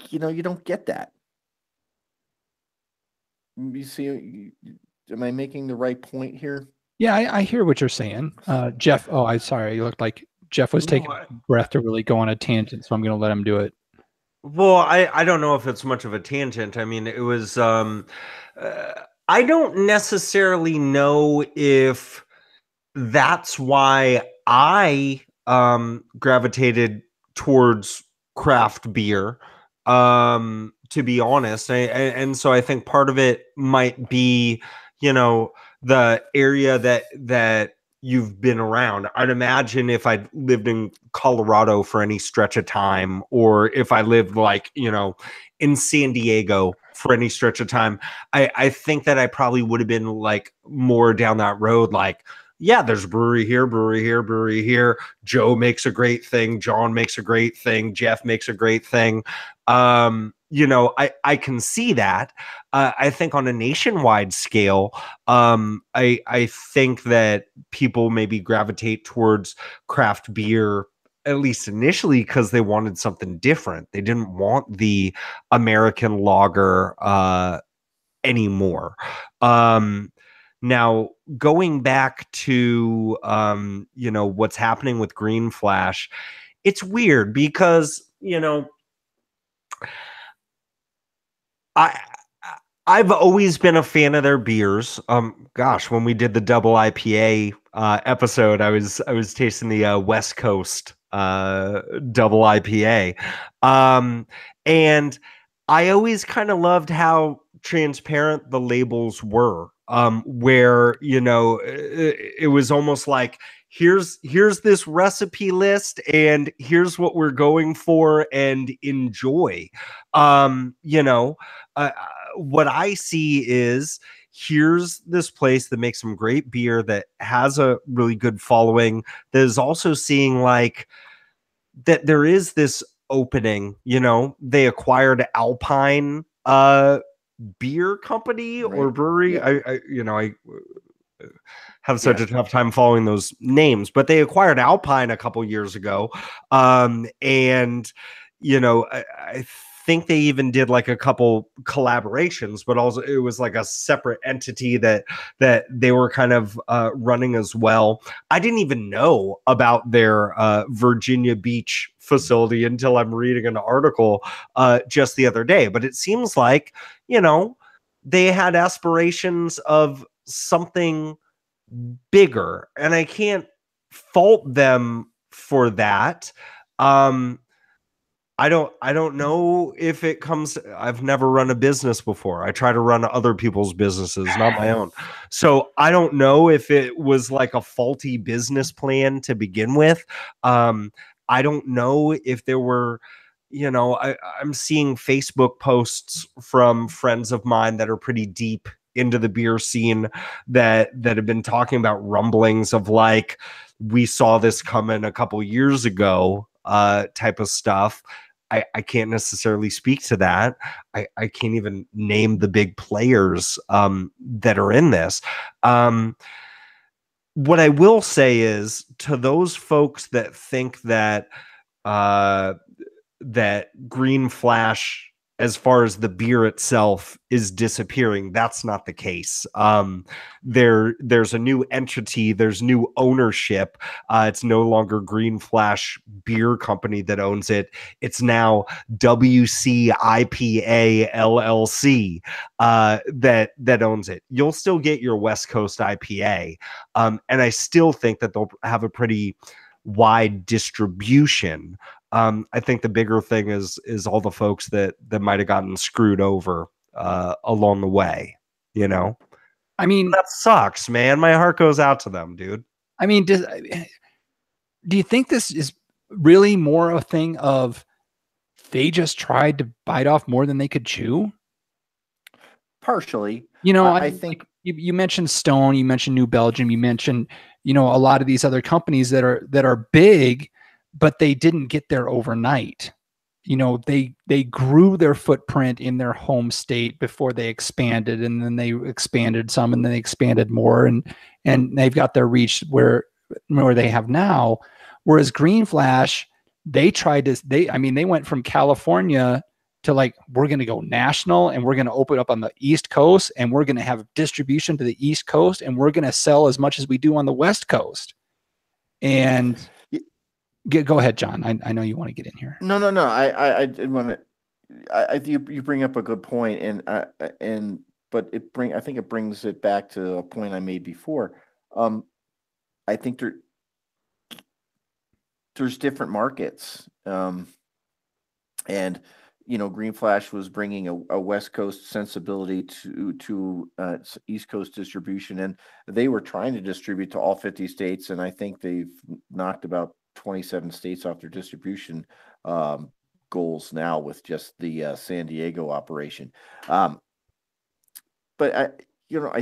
Speaker 2: you don't get that. You see, am I making the right point here?
Speaker 1: Yeah, I hear what you're saying. Jeff, I'm sorry. You looked like Jeff was taking a breath to really go on a tangent, so I'm going to let him do it.
Speaker 3: Well, I don't know if it's much of a tangent. I mean, it was, I don't necessarily know if that's why I gravitated towards craft beer, to be honest. And so I think part of it might be, the area that you've been around. I'd imagine if I lived in Colorado for any stretch of time, or if I lived in San Diego for any stretch of time, I think that I probably would have been like more down that road. Like, yeah, there's brewery here, brewery here, brewery here. Joe makes a great thing. John makes a great thing. Jeff makes a great thing. I can see that. I think on a nationwide scale, I think that people maybe gravitate towards craft beer, at least initially, because they wanted something different. They didn't want the American lager anymore. Now, going back to, what's happening with Green Flash, it's weird because, I've always been a fan of their beers. When we did the double IPA episode, I was tasting the West Coast double IPA. And I always kind of loved how transparent the labels were. Where it was almost like, here's this recipe list, and here's what we're going for, and enjoy. What I see is, here's this place that makes some great beer, that has a really good following, that is also seeing like that there is this opening. They acquired Alpine beer company, right, or brewery. Yeah. I have such a tough time following those names, but they acquired Alpine a couple years ago. And I think they even did like a couple collaborations, but also it was like a separate entity that they were kind of running as well. I didn't even know about their Virginia Beach facility until I'm reading an article just the other day. But it seems like, they had aspirations of something bigger, and I can't fault them for that. I don't know if it comes. I've never run a business before. I try to run other people's businesses, not my own. So I don't know if it was like a faulty business plan to begin with. I don't know if there were, I'm seeing Facebook posts from friends of mine that are pretty deep into the beer scene that have been talking about rumblings of like, we saw this coming a couple years ago, type of stuff. I can't necessarily speak to that. I can't even name the big players that are in this. What I will say is, to those folks that think that that Green Flash, as far as the beer itself, is disappearing, that's not the case. There's a new entity, there's new ownership. It's no longer Green Flash Beer Company that owns it. It's now WCIPA LLC that owns it. You'll still get your West Coast IPA, and I still think that they'll have a pretty wide distribution. I think the bigger thing is all the folks that might have gotten screwed over along the way, I mean, that sucks, man. My heart goes out to them, dude.
Speaker 1: I mean, do you think this is really more a thing of they just tried to bite off more than they could chew?
Speaker 2: Partially.
Speaker 1: I think you mentioned Stone, you mentioned New Belgium, you mentioned, a lot of these other companies that are big, but they didn't get there overnight. They grew their footprint in their home state before they expanded, and then they expanded some, and then they expanded more, and they've got their reach where they have now. Whereas Green Flash, they went from California to like, we're going to go national, and we're going to open up on the East Coast, and we're going to have distribution to the East Coast, and we're going to sell as much as we do on the West Coast. And go ahead, John. I know you want to get in here.
Speaker 2: No. I did want to. You bring up a good point, but I think it brings it back to a point I made before. I think there's different markets, and Green Flash was bringing a West Coast sensibility to East Coast distribution, and they were trying to distribute to all 50 states, and I think they've knocked about 27 states off their distribution goals now with just the San Diego operation. But I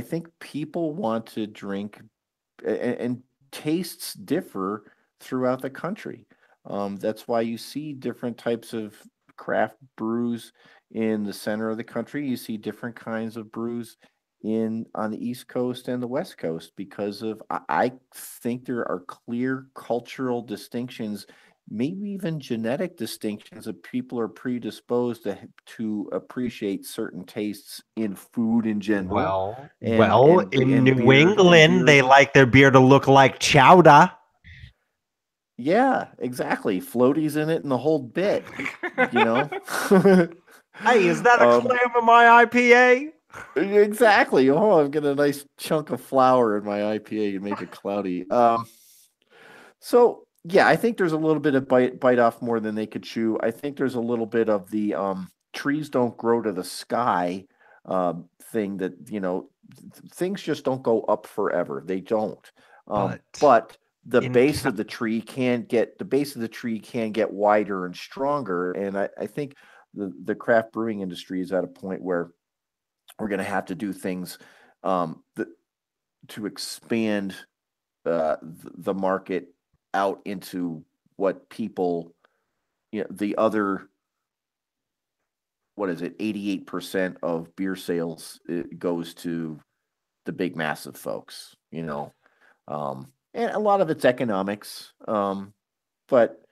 Speaker 2: think people want to drink, and tastes differ throughout the country. That's why you see different types of craft brews in the center of the country. You see different kinds of brews on the East Coast and the West Coast, because I think there are clear cultural distinctions, maybe even genetic distinctions, that people are predisposed to appreciate certain tastes in food in general.
Speaker 3: In New England, they like their beer to look like chowder.
Speaker 2: Yeah, exactly. Floaties in it and the whole bit,
Speaker 3: Hey, is that a clam in my IPA?
Speaker 2: Exactly. Oh, I've got a nice chunk of flour in my IPA to make it cloudy. So yeah, I think there's a little bit of bite off more than they could chew. I think there's a little bit of the trees don't grow to the sky thing, that things just don't go up forever. They don't. But the base of the tree can get wider and stronger, and I think the craft brewing industry is at a point where we're going to have to do things to expand the market out into what people, the other, 88% of beer sales goes to the big massive folks, and a lot of it's economics, but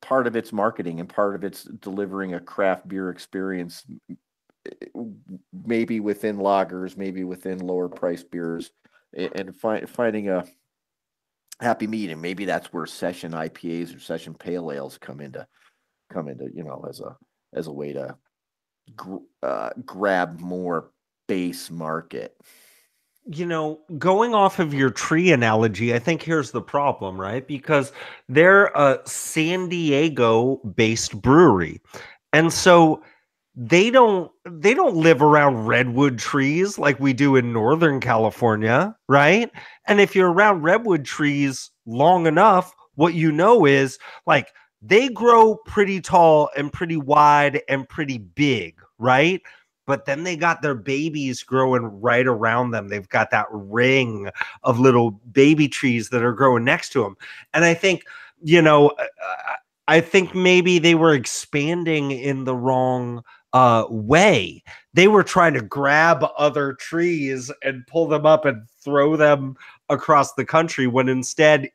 Speaker 2: part of it's marketing, and part of it's delivering a craft beer experience, maybe within lagers, maybe within lower priced beers, and finding a happy medium. Maybe that's where session IPAs or session pale ales come into as a way to grab more base market.
Speaker 3: Going off of your tree analogy, I think here's the problem, right? Because they're a San Diego-based brewery, and so they don't live around redwood trees like we do in Northern California, right? And if you're around redwood trees long enough, what is like they grow pretty tall and pretty wide and pretty big, right? But then they got their babies growing right around them. They've got that ring of little baby trees that are growing next to them. And I think, maybe they were expanding in the wrong way. They were trying to grab other trees and pull them up and throw them across the country, when instead,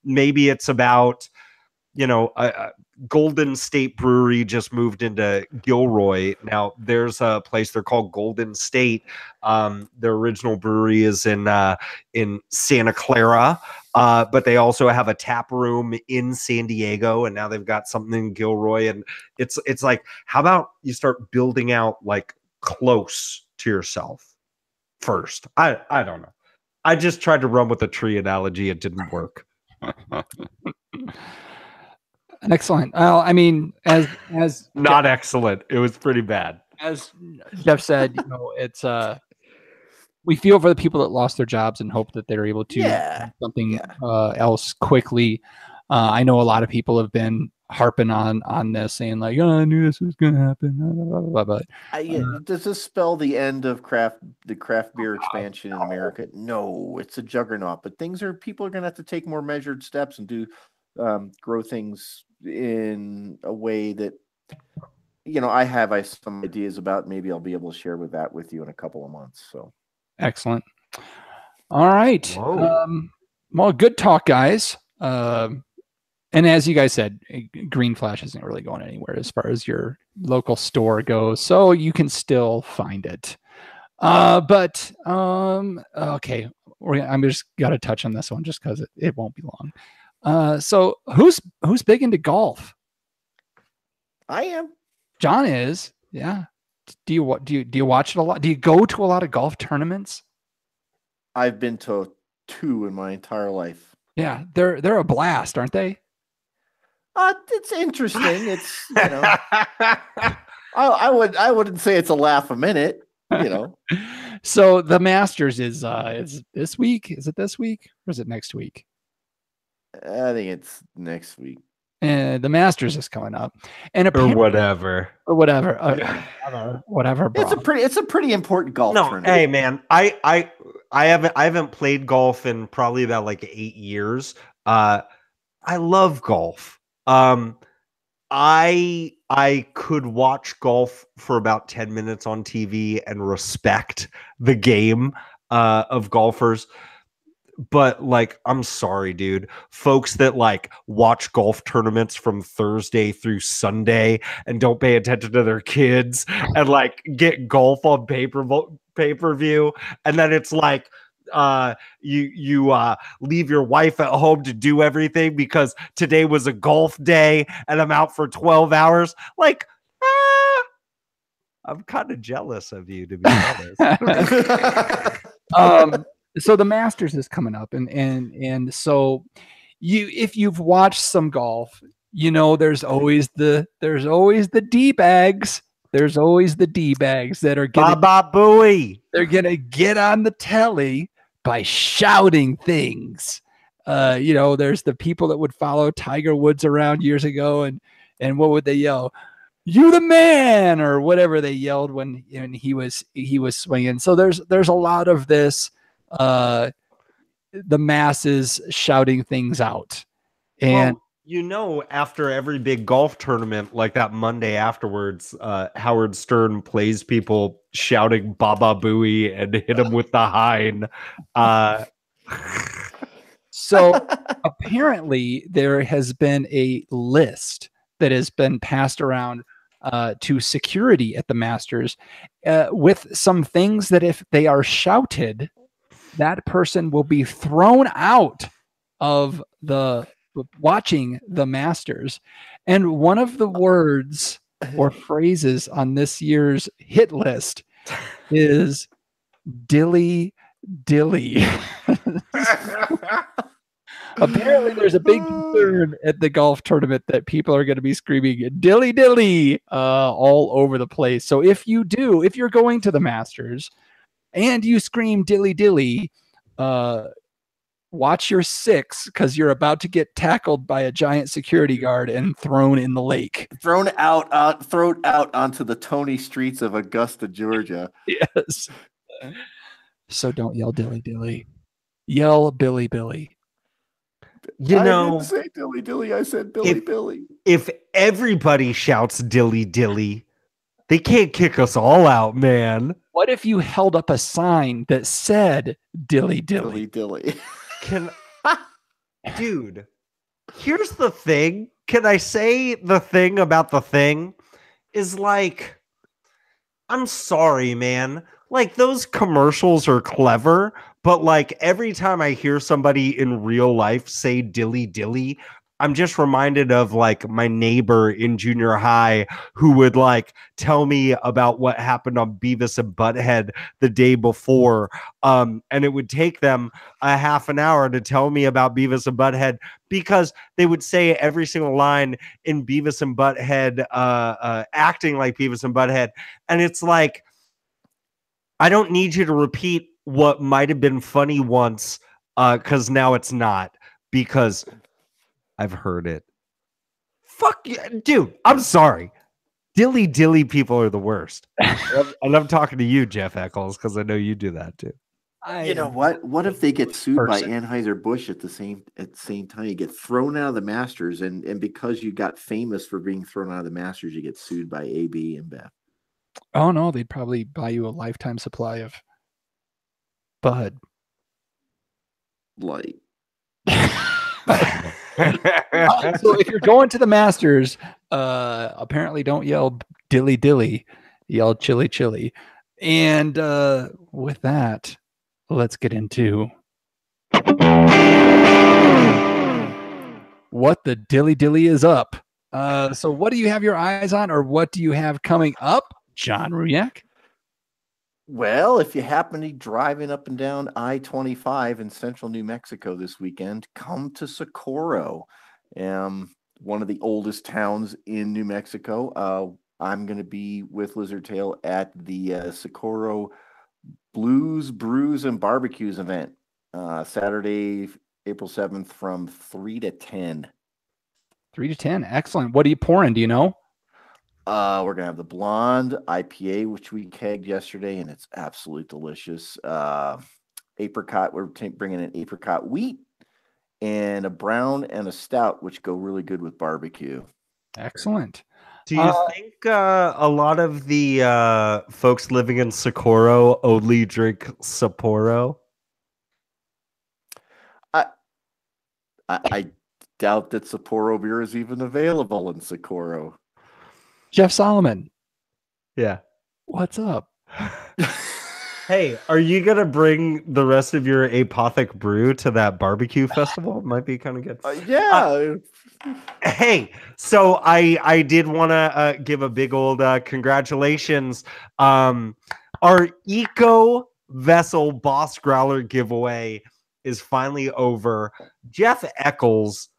Speaker 3: maybe it's about, Golden State Brewery just moved into Gilroy. Now there's a place they're called Golden State. Their original brewery is in Santa Clara, but they also have a tap room in San Diego, and now they've got something in Gilroy. And it's like, how about you start building out like close to yourself first? I don't know. I just tried to run with a tree analogy. It didn't work.
Speaker 1: Excellent. Well, I mean, as
Speaker 3: not Jeff, excellent. It was pretty bad.
Speaker 1: As Jeff said, it's we feel for the people that lost their jobs and hope that they're able to do something else quickly. I know a lot of people have been harping on this, saying like, "Oh, I knew this was going to happen." Blah, blah, blah,
Speaker 2: But does this spell the end of the craft beer expansion in America? No, it's a juggernaut. But people are going to have to take more measured steps and do grow things in a way that, I have some ideas about. Maybe I'll be able to share with you in a couple of months. So
Speaker 1: excellent. All right. Well, good talk, guys. And as you guys said, Green Flash isn't really going anywhere as far as your local store goes, so you can still find it. Okay, I'm just got to touch on this one just because it won't be long. So who's big into golf?
Speaker 2: I am.
Speaker 1: John is. Yeah. Do you watch it a lot? Do you go to a lot of golf tournaments?
Speaker 2: I've been to 2 in my entire life.
Speaker 1: Yeah, they're a blast, aren't they?
Speaker 2: It's interesting. It's I wouldn't say it's a laugh a minute.
Speaker 1: So the Masters is this week. Is it this week or is it next week?
Speaker 2: I think it's next week.
Speaker 1: And the Masters is coming up, and
Speaker 3: whatever.
Speaker 1: Whatever. Bro.
Speaker 2: It's a pretty important golf tournament.
Speaker 3: Hey man, I haven't played golf in probably about like 8 years. I love golf. I could watch golf for about 10 minutes on TV and respect the game of golfers. But like, I'm sorry, dude. Folks that like watch golf tournaments from Thursday through Sunday and don't pay attention to their kids and like get golf on pay-per-view, and then it's like you leave your wife at home to do everything because today was a golf day and I'm out for 12 hours. Like, I'm kind of jealous of you, to be honest.
Speaker 1: So the Masters is coming up, and so if you've watched some golf, there's always the D-bags. There's always the D-bags that are
Speaker 3: Baba Booey.
Speaker 1: They're gonna get on the telly by shouting things. There's the people that would follow Tiger Woods around years ago, and what would they yell? "You the man," or whatever they yelled when he was swinging. So there's a lot of this. The masses shouting things out, and
Speaker 3: after every big golf tournament, like that Monday afterwards, Howard Stern plays people shouting "Baba Booey" and hit him with the hind.
Speaker 1: So apparently there has been a list that has been passed around to security at the Masters with some things that if they are shouted, that person will be thrown out of watching the Masters. And one of the words or phrases on this year's hit list is dilly dilly. Apparently there's a big concern at the golf tournament that people are going to be screaming dilly dilly all over the place. So if you're going to the Masters and you scream dilly dilly, watch your 6 because you're about to get tackled by a giant security guard and thrown in the lake.
Speaker 2: Thrown out onto the Tony streets of Augusta, Georgia.
Speaker 1: Yes. So don't yell dilly dilly. Yell Billy Billy.
Speaker 2: I didn't say dilly dilly. I said Billy Billy.
Speaker 3: If everybody shouts dilly dilly, they can't kick us all out, man.
Speaker 1: What if you held up a sign that said dilly dilly?
Speaker 2: Dilly dilly.
Speaker 3: Dude, here's the thing. Can I say the thing about the thing is like, I'm sorry, man. Like, those commercials are clever, but like every time I hear somebody in real life say dilly dilly, I'm just reminded of like my neighbor in junior high who would like tell me about what happened on Beavis and Butthead the day before. And it would take them a half an hour to tell me about Beavis and Butthead because they would say every single line in Beavis and Butthead, acting like Beavis and Butthead. And it's like, I don't need you to repeat what might have been funny once, because now it's not, because I've heard it. Fuck dude, I'm sorry. Dilly people are the worst. And I'm talking to you, Jeff Eccles, because I know you do that too.
Speaker 2: You know what? What if they get sued by Anheuser-Busch at the same time? You get thrown out of the Masters, and because you got famous for being thrown out of the Masters, you get sued by AB and InBev.
Speaker 1: Oh no, they'd probably buy you a lifetime supply of Bud
Speaker 2: Light.
Speaker 1: So if you're going to the Masters, apparently don't yell dilly, yell chili. And with that, let's get into what the dilly is up. So what do you have your eyes on, or what do you have coming up, John Ruyak?
Speaker 2: Well, if you happen to be driving up and down I-25 in central New Mexico this weekend, come to Socorro, one of the oldest towns in New Mexico. I'm going to be with Lizard Tail at the Socorro Blues, Brews, and Barbecues event, Saturday, April 7th from 3 to 10.
Speaker 1: 3 to 10. Excellent. What are you pouring? Do you know?
Speaker 2: We're gonna have the blonde IPA, which we kegged yesterday, and it's absolutely delicious. Apricot. We're bringing in apricot wheat, and a brown and a stout, which go really good with barbecue.
Speaker 1: Excellent.
Speaker 3: Do you think a lot of the folks living in Socorro only drink Sapporo?
Speaker 2: I doubt that Sapporo beer is even available in Socorro.
Speaker 1: Jeff Solomon.
Speaker 3: Yeah.
Speaker 1: What's up?
Speaker 3: Hey, are you going to bring the rest of your Apothic brew to that barbecue festival? It might be kind of good.
Speaker 2: Yeah.
Speaker 3: Hey, so I did want to give a big old congratulations. Our Eco Vessel Boss Growler giveaway is finally over. Jeff Eccles,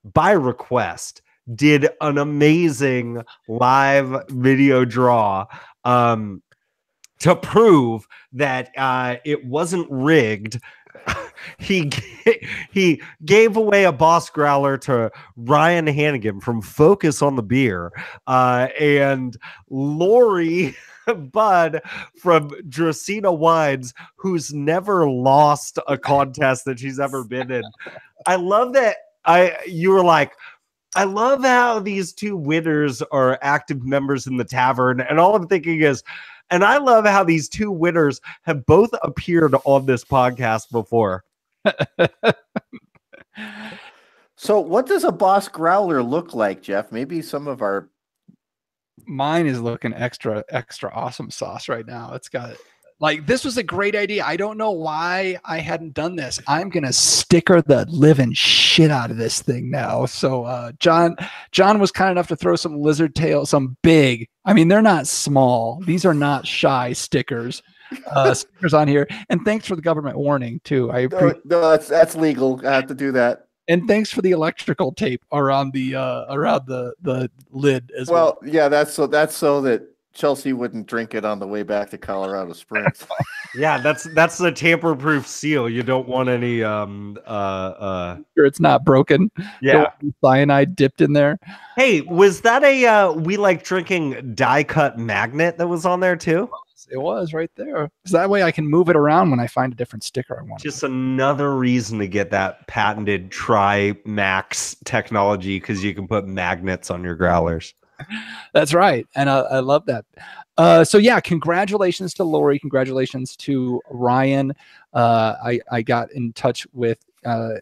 Speaker 3: by request, did an amazing live video draw to prove that it wasn't rigged. He gave away a Boss Growler to Ryan Hannigan from Focus on the Beer, and Lori Bud from Dracena Wines, who's never lost a contest that she's ever been in. I love that you were like, I love how these two winners are active members in the tavern. And all I'm thinking is, and I love how these two winners have both appeared on this podcast before.
Speaker 2: So what does a Boss Growler look like, Jeff? Maybe some of our...
Speaker 1: Mine is looking extra awesome sauce right now. It's got like, this was a great idea. I don't know why I hadn't done this. I'm going to sticker the living shit out of this thing now. So John was kind enough to throw some Lizard Tail, some big, I mean, they're not small. These are not shy stickers on here. And thanks for the government warning too.
Speaker 2: No, that's legal. I have to do that.
Speaker 1: And thanks for the electrical tape around the lid as well.
Speaker 2: Well, yeah, that's so that Chelsea wouldn't drink it on the way back to Colorado Springs.
Speaker 3: Yeah, that's the tamper-proof seal. You don't want any
Speaker 1: sure it's not broken.
Speaker 3: Yeah,
Speaker 1: cyanide dipped in there.
Speaker 3: Hey, was that a We Like Drinking die cut magnet that was on there too?
Speaker 1: It was right there. So that way I can move it around when I find a different sticker I want.
Speaker 3: Just another reason to get that patented Tri-Max technology, because you can put magnets on your growlers.
Speaker 1: That's right. And I love that. So yeah, congratulations to Lori. Congratulations to Ryan. I got in touch with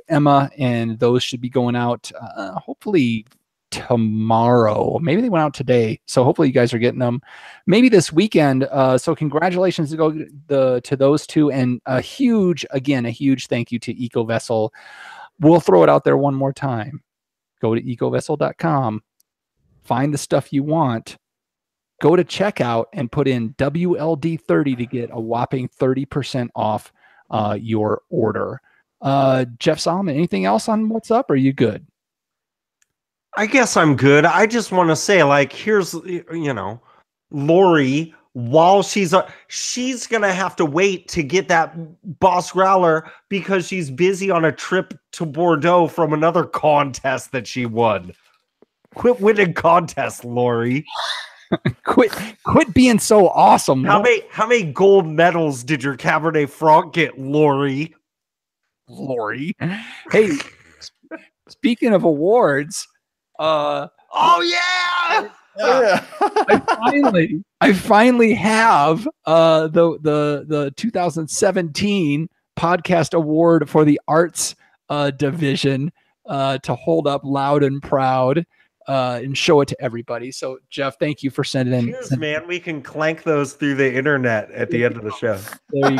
Speaker 1: Emma, and those should be going out hopefully tomorrow. Maybe they went out today. So hopefully you guys are getting them maybe this weekend. So congratulations to those two, and a huge thank you to Eco Vessel. We'll throw it out there one more time. Go to ecovessel.com. Find the stuff you want, go to checkout and put in WLD30 to get a whopping 30% off your order. Jeff Solomon, anything else on what's up? Or are you good?
Speaker 3: I guess I'm good. I just want to say, like, here's, Lori, while she's going to have to wait to get that Boss Growler because she's busy on a trip to Bordeaux from another contest that she won. Quit winning contests, Lori.
Speaker 1: Quit being so awesome.
Speaker 3: How many gold medals did your Cabernet Franc get, Lori?
Speaker 1: Lori. Hey, speaking of awards,
Speaker 3: oh yeah.
Speaker 1: I finally have the 2017 podcast award for the arts division to hold up loud and proud and show it to everybody. So Jeff, thank you for sending in.
Speaker 3: Cheers, man. We can clank those through the internet at the end of the show.
Speaker 1: There you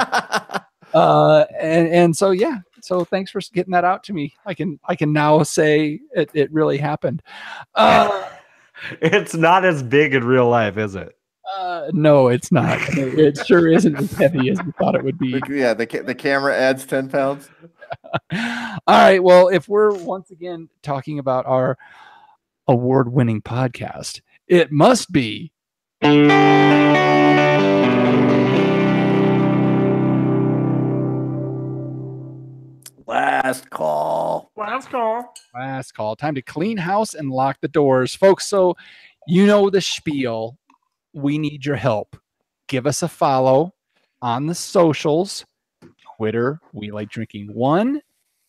Speaker 1: go. And so yeah. So thanks for getting that out to me. I can now say it really happened.
Speaker 3: It's not as big in real life, is it?
Speaker 1: No, it's not. It sure isn't as heavy as we thought it would be.
Speaker 2: Yeah, the camera adds 10 pounds.
Speaker 1: All right. Well, if we're once again talking about our award-winning podcast, it must be
Speaker 2: Last call.
Speaker 1: Time to clean house and lock the doors, folks. So you know the spiel. We need your help. Give us a follow on the socials. Twitter, We Like Drinking 1,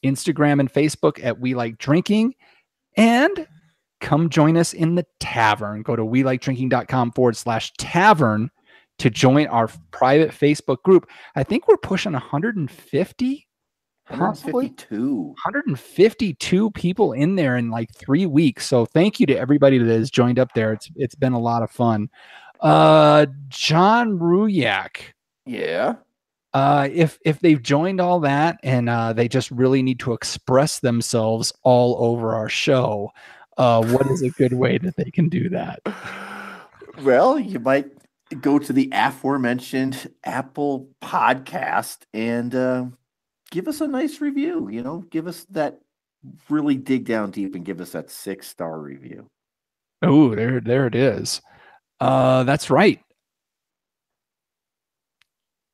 Speaker 1: Instagram and Facebook at We Like Drinking, and come join us in the tavern. Go to welikedrinking.com/tavern to join our private Facebook group. I think we're pushing 150. 152 people in there in like 3 weeks. So thank you to everybody that has joined up there. It's been a lot of fun. John Ruyak.
Speaker 2: Yeah.
Speaker 1: If they've joined all that and they just really need to express themselves all over our show, what is a good way that they can do that?
Speaker 2: Well, you might go to the aforementioned Apple Podcast and give us a nice review. Give us that, really dig down deep and give us that 6-star review.
Speaker 1: Oh, there it is. That's right.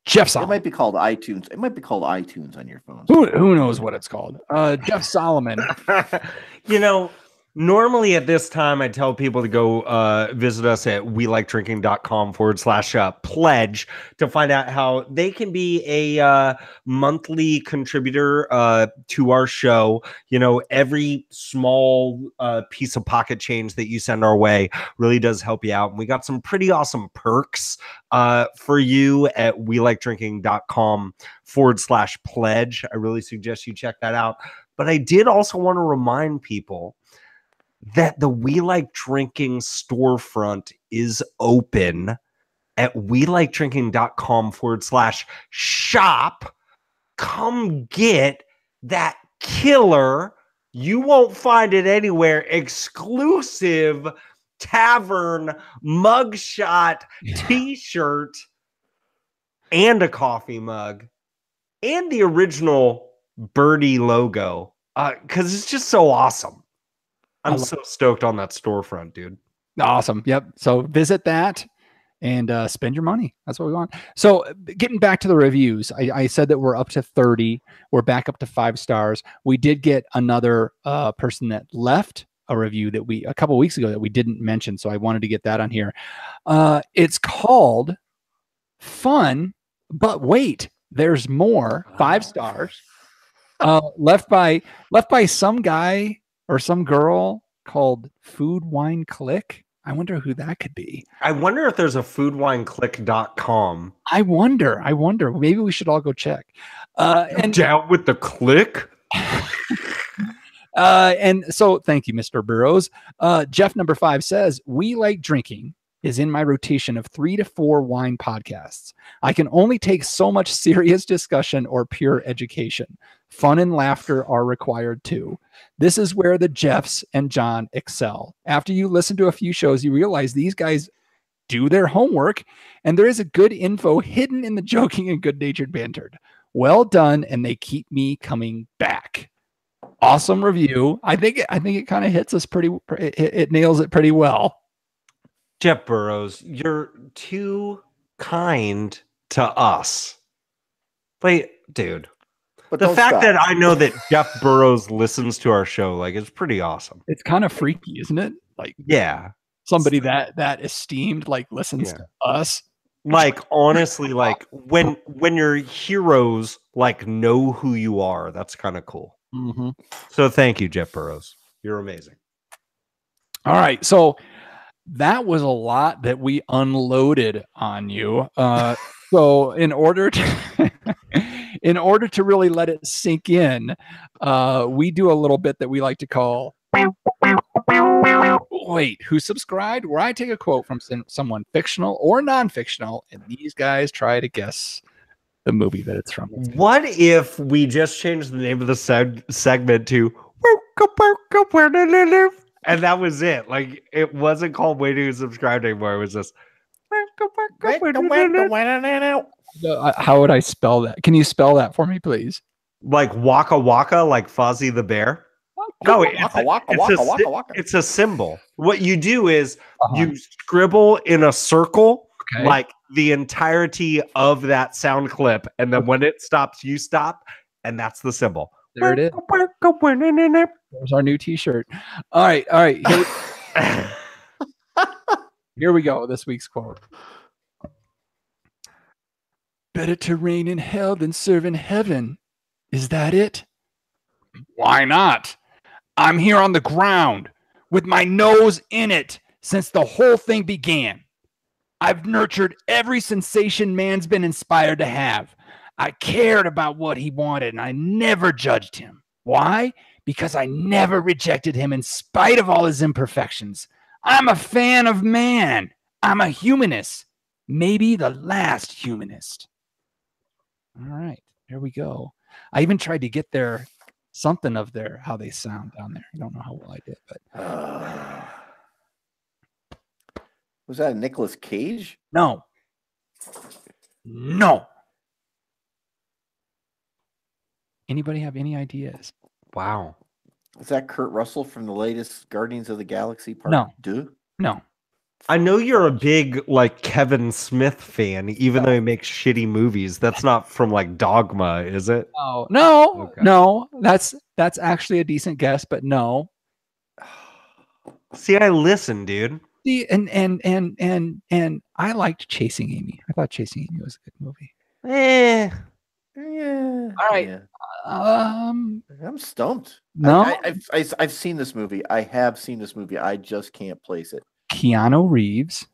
Speaker 1: Jeff Solomon.
Speaker 2: It might be called iTunes. It might be called iTunes on your phone.
Speaker 1: Who knows what it's called? Jeff Solomon.
Speaker 3: Normally at this time, I tell people to go visit us at welikedrinking.com/pledge to find out how they can be a monthly contributor to our show. Every small piece of pocket change that you send our way really does help you out. And we got some pretty awesome perks for you at welikedrinking.com/pledge. I really suggest you check that out. But I did also want to remind people that the We Like Drinking storefront is open at welikedrinking.com/shop. Come get that killer, you won't find it anywhere, exclusive tavern mugshot t-shirt and a coffee mug and the original Birdie logo because it's just so awesome. I'm so stoked on that storefront, dude.
Speaker 1: Awesome. Yep. So visit that and spend your money. That's what we want. So getting back to the reviews, I said that we're up to 30. We're back up to 5 stars. We did get another person that left a review that a couple weeks ago that we didn't mention. So I wanted to get that on here. It's called Fun, but wait, there's more. 5 stars. Left by some guy or some girl called Food Wine Click. I wonder who that could be.
Speaker 3: I wonder if there's a foodwineclick.com.
Speaker 1: I wonder. Maybe we should all go check. And
Speaker 3: down with the click.
Speaker 1: And so thank you, Mr. Burrows. Jeff number 5 says, We Like Drinking is in my rotation of 3 to 4 wine podcasts. I can only take so much serious discussion or pure education. Fun and laughter are required too. This is where the Jeffs and John excel. After you listen to a few shows, you realize these guys do their homework and there is a good info hidden in the joking and good-natured banter. Well done, and they keep me coming back. Awesome review. I think it kind of hits us it nails it pretty well.
Speaker 3: Jeff Burrows, you're too kind to us. Like, dude. But the fact that I know that Jeff Burrows listens to our show, like, it's pretty awesome.
Speaker 1: It's kind of freaky, isn't it? Like,
Speaker 3: yeah,
Speaker 1: somebody that esteemed like listens to us.
Speaker 3: Like, honestly, like when your heroes like know who you are, that's kind of cool.
Speaker 1: Mm-hmm.
Speaker 3: So thank you, Jeff Burrows. You're amazing.
Speaker 1: All right, so that was a lot that we unloaded on you. So in order to really let it sink in, we do a little bit that we like to call Wait, Who Subscribed, where I take a quote from someone fictional or non-fictional, and these guys try to guess the movie that it's from.
Speaker 3: What if we just changed the name of the segment to and that was it? Like, it wasn't called Wait Who Subscribed anymore. It was just
Speaker 1: how would I spell that? Can you spell that for me, please?
Speaker 3: Like Waka Waka, like Fozzie the Bear? No, it's a symbol. What you do is you scribble in a circle, like the entirety of that sound clip, and then when it stops, you stop, and that's the symbol.
Speaker 1: There it is. There's our new T-shirt. All right. Here we go. This week's quote. Better to reign in hell than serve in heaven. Is that it? Why not? I'm here on the ground with my nose in it since the whole thing began. I've nurtured every sensation man's been inspired to have. I cared about what he wanted and I never judged him. Why? Because I never rejected him in spite of all his imperfections. I'm a fan of man. I'm a humanist. Maybe the last humanist. All right, here we go. I even tried to get something of how they sound down there. I don't know how well I did, but
Speaker 2: was that a Nicolas Cage?
Speaker 1: No. Anybody have any ideas?
Speaker 3: Wow.
Speaker 2: Is that Kurt Russell from the latest Guardians of the Galaxy Part
Speaker 1: No.
Speaker 2: 2?
Speaker 1: No.
Speaker 3: I know you're a big like Kevin Smith fan, even though he makes shitty movies. That's not from like Dogma, is it?
Speaker 1: No. That's actually a decent guess, but no.
Speaker 3: See, I listen, dude.
Speaker 1: See, and I liked Chasing Amy. I thought Chasing Amy was a good movie.
Speaker 2: Yeah.
Speaker 1: All right.
Speaker 2: Yeah.
Speaker 1: I'm
Speaker 2: stumped.
Speaker 1: No,
Speaker 2: I've seen this movie. I have seen this movie. I just can't place it.
Speaker 1: Keanu Reeves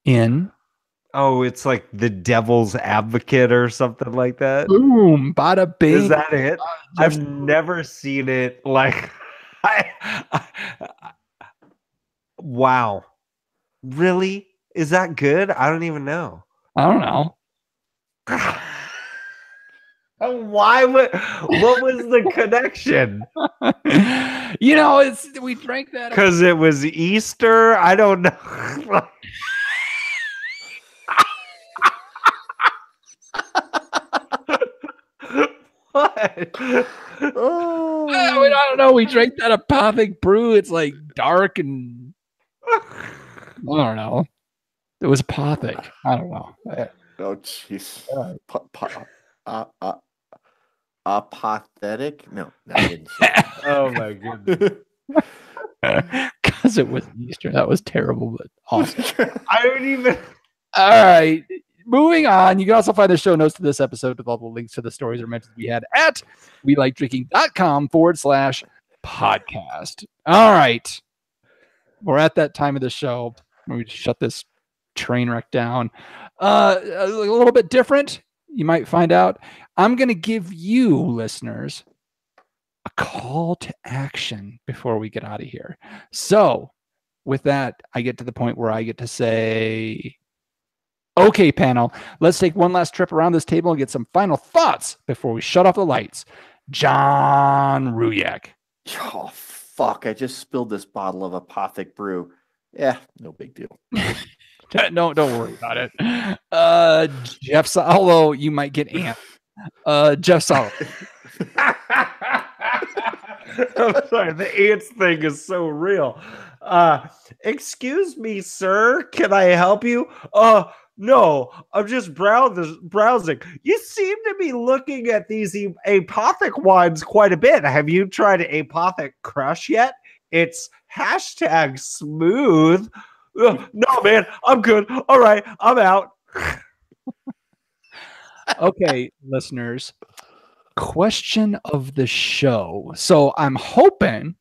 Speaker 1: in.
Speaker 3: Oh, it's like The Devil's Advocate or something like that.
Speaker 1: Boom, bada bing.
Speaker 3: Is that it? I've never seen it. Like, wow, really? Is that good? I don't even know.
Speaker 1: I don't know.
Speaker 3: Why? What was the connection?
Speaker 1: We drank that
Speaker 3: because it was Easter. I don't know. What?
Speaker 2: Oh,
Speaker 1: I don't know. We drank that Apothic brew. It's like dark and I don't know. It was Apothic. I don't know.
Speaker 2: Oh, jeez. Apathetic? No, I didn't.
Speaker 3: Oh my goodness.
Speaker 1: Because it was Easter. That was terrible, but awesome.
Speaker 3: I don't even.
Speaker 1: All right. Moving on. You can also find the show notes to this episode with all the links to the stories or mentions we had at welikedrinking.com/podcast. All right. We're at that time of the show where we shut this train wreck down. A little bit different. You might find out. I'm going to give you, listeners, a call to action before we get out of here. So with that, I get to the point where I get to say, okay, panel, let's take one last trip around this table and get some final thoughts before we shut off the lights. John Ruyak.
Speaker 2: Oh, fuck. I just spilled this bottle of Apothic brew. Yeah, no big deal.
Speaker 1: No, don't worry about it. Jeff, although you might get amped. Jeff Solomon.
Speaker 3: I'm sorry, the ants thing is so real. Excuse me, sir. Can I help you? No, I'm just browsing. You seem to be looking at these Apothic wines quite a bit. Have you tried Apothic Crush yet? It's hashtag smooth. Ugh, no, man, I'm good. All right, I'm out.
Speaker 1: Okay, listeners. Question of the show. So I'm hoping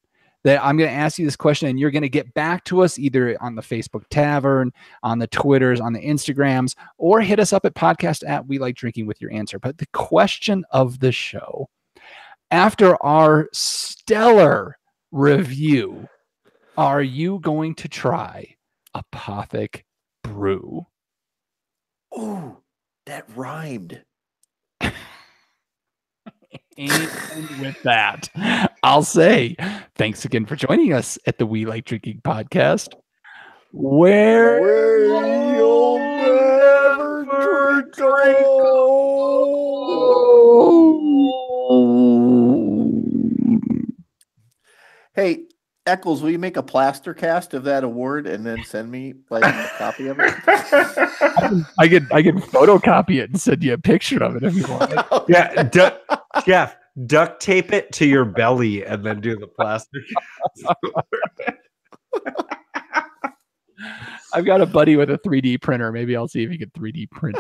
Speaker 1: that I'm going to ask you this question and you're going to get back to us either on the Facebook Tavern, on the Twitters, on the Instagrams, or hit us up at podcast@WeLikeDrinking with your answer. But the question of the show, after our stellar review, are you going to try Apothic Brew?
Speaker 2: Ooh, that rhymed.
Speaker 1: And with that, I'll say thanks again for joining us at the We Like Drinking podcast, where
Speaker 2: you'll never drink alone. Hey, Eccles, will you make a plaster cast of that award and then send me like a copy of it?
Speaker 1: I can photocopy it and send you a picture of it if you want.
Speaker 3: Yeah, Jeff, duct tape it to your belly and then do the plastic.
Speaker 1: I've got a buddy with a 3D printer. Maybe I'll see if he can 3D print.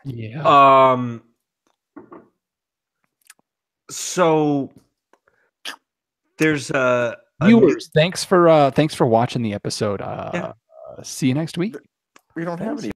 Speaker 1: Yeah.
Speaker 3: So there's
Speaker 1: viewers. Thanks for watching the episode. See you next week.
Speaker 2: We don't have any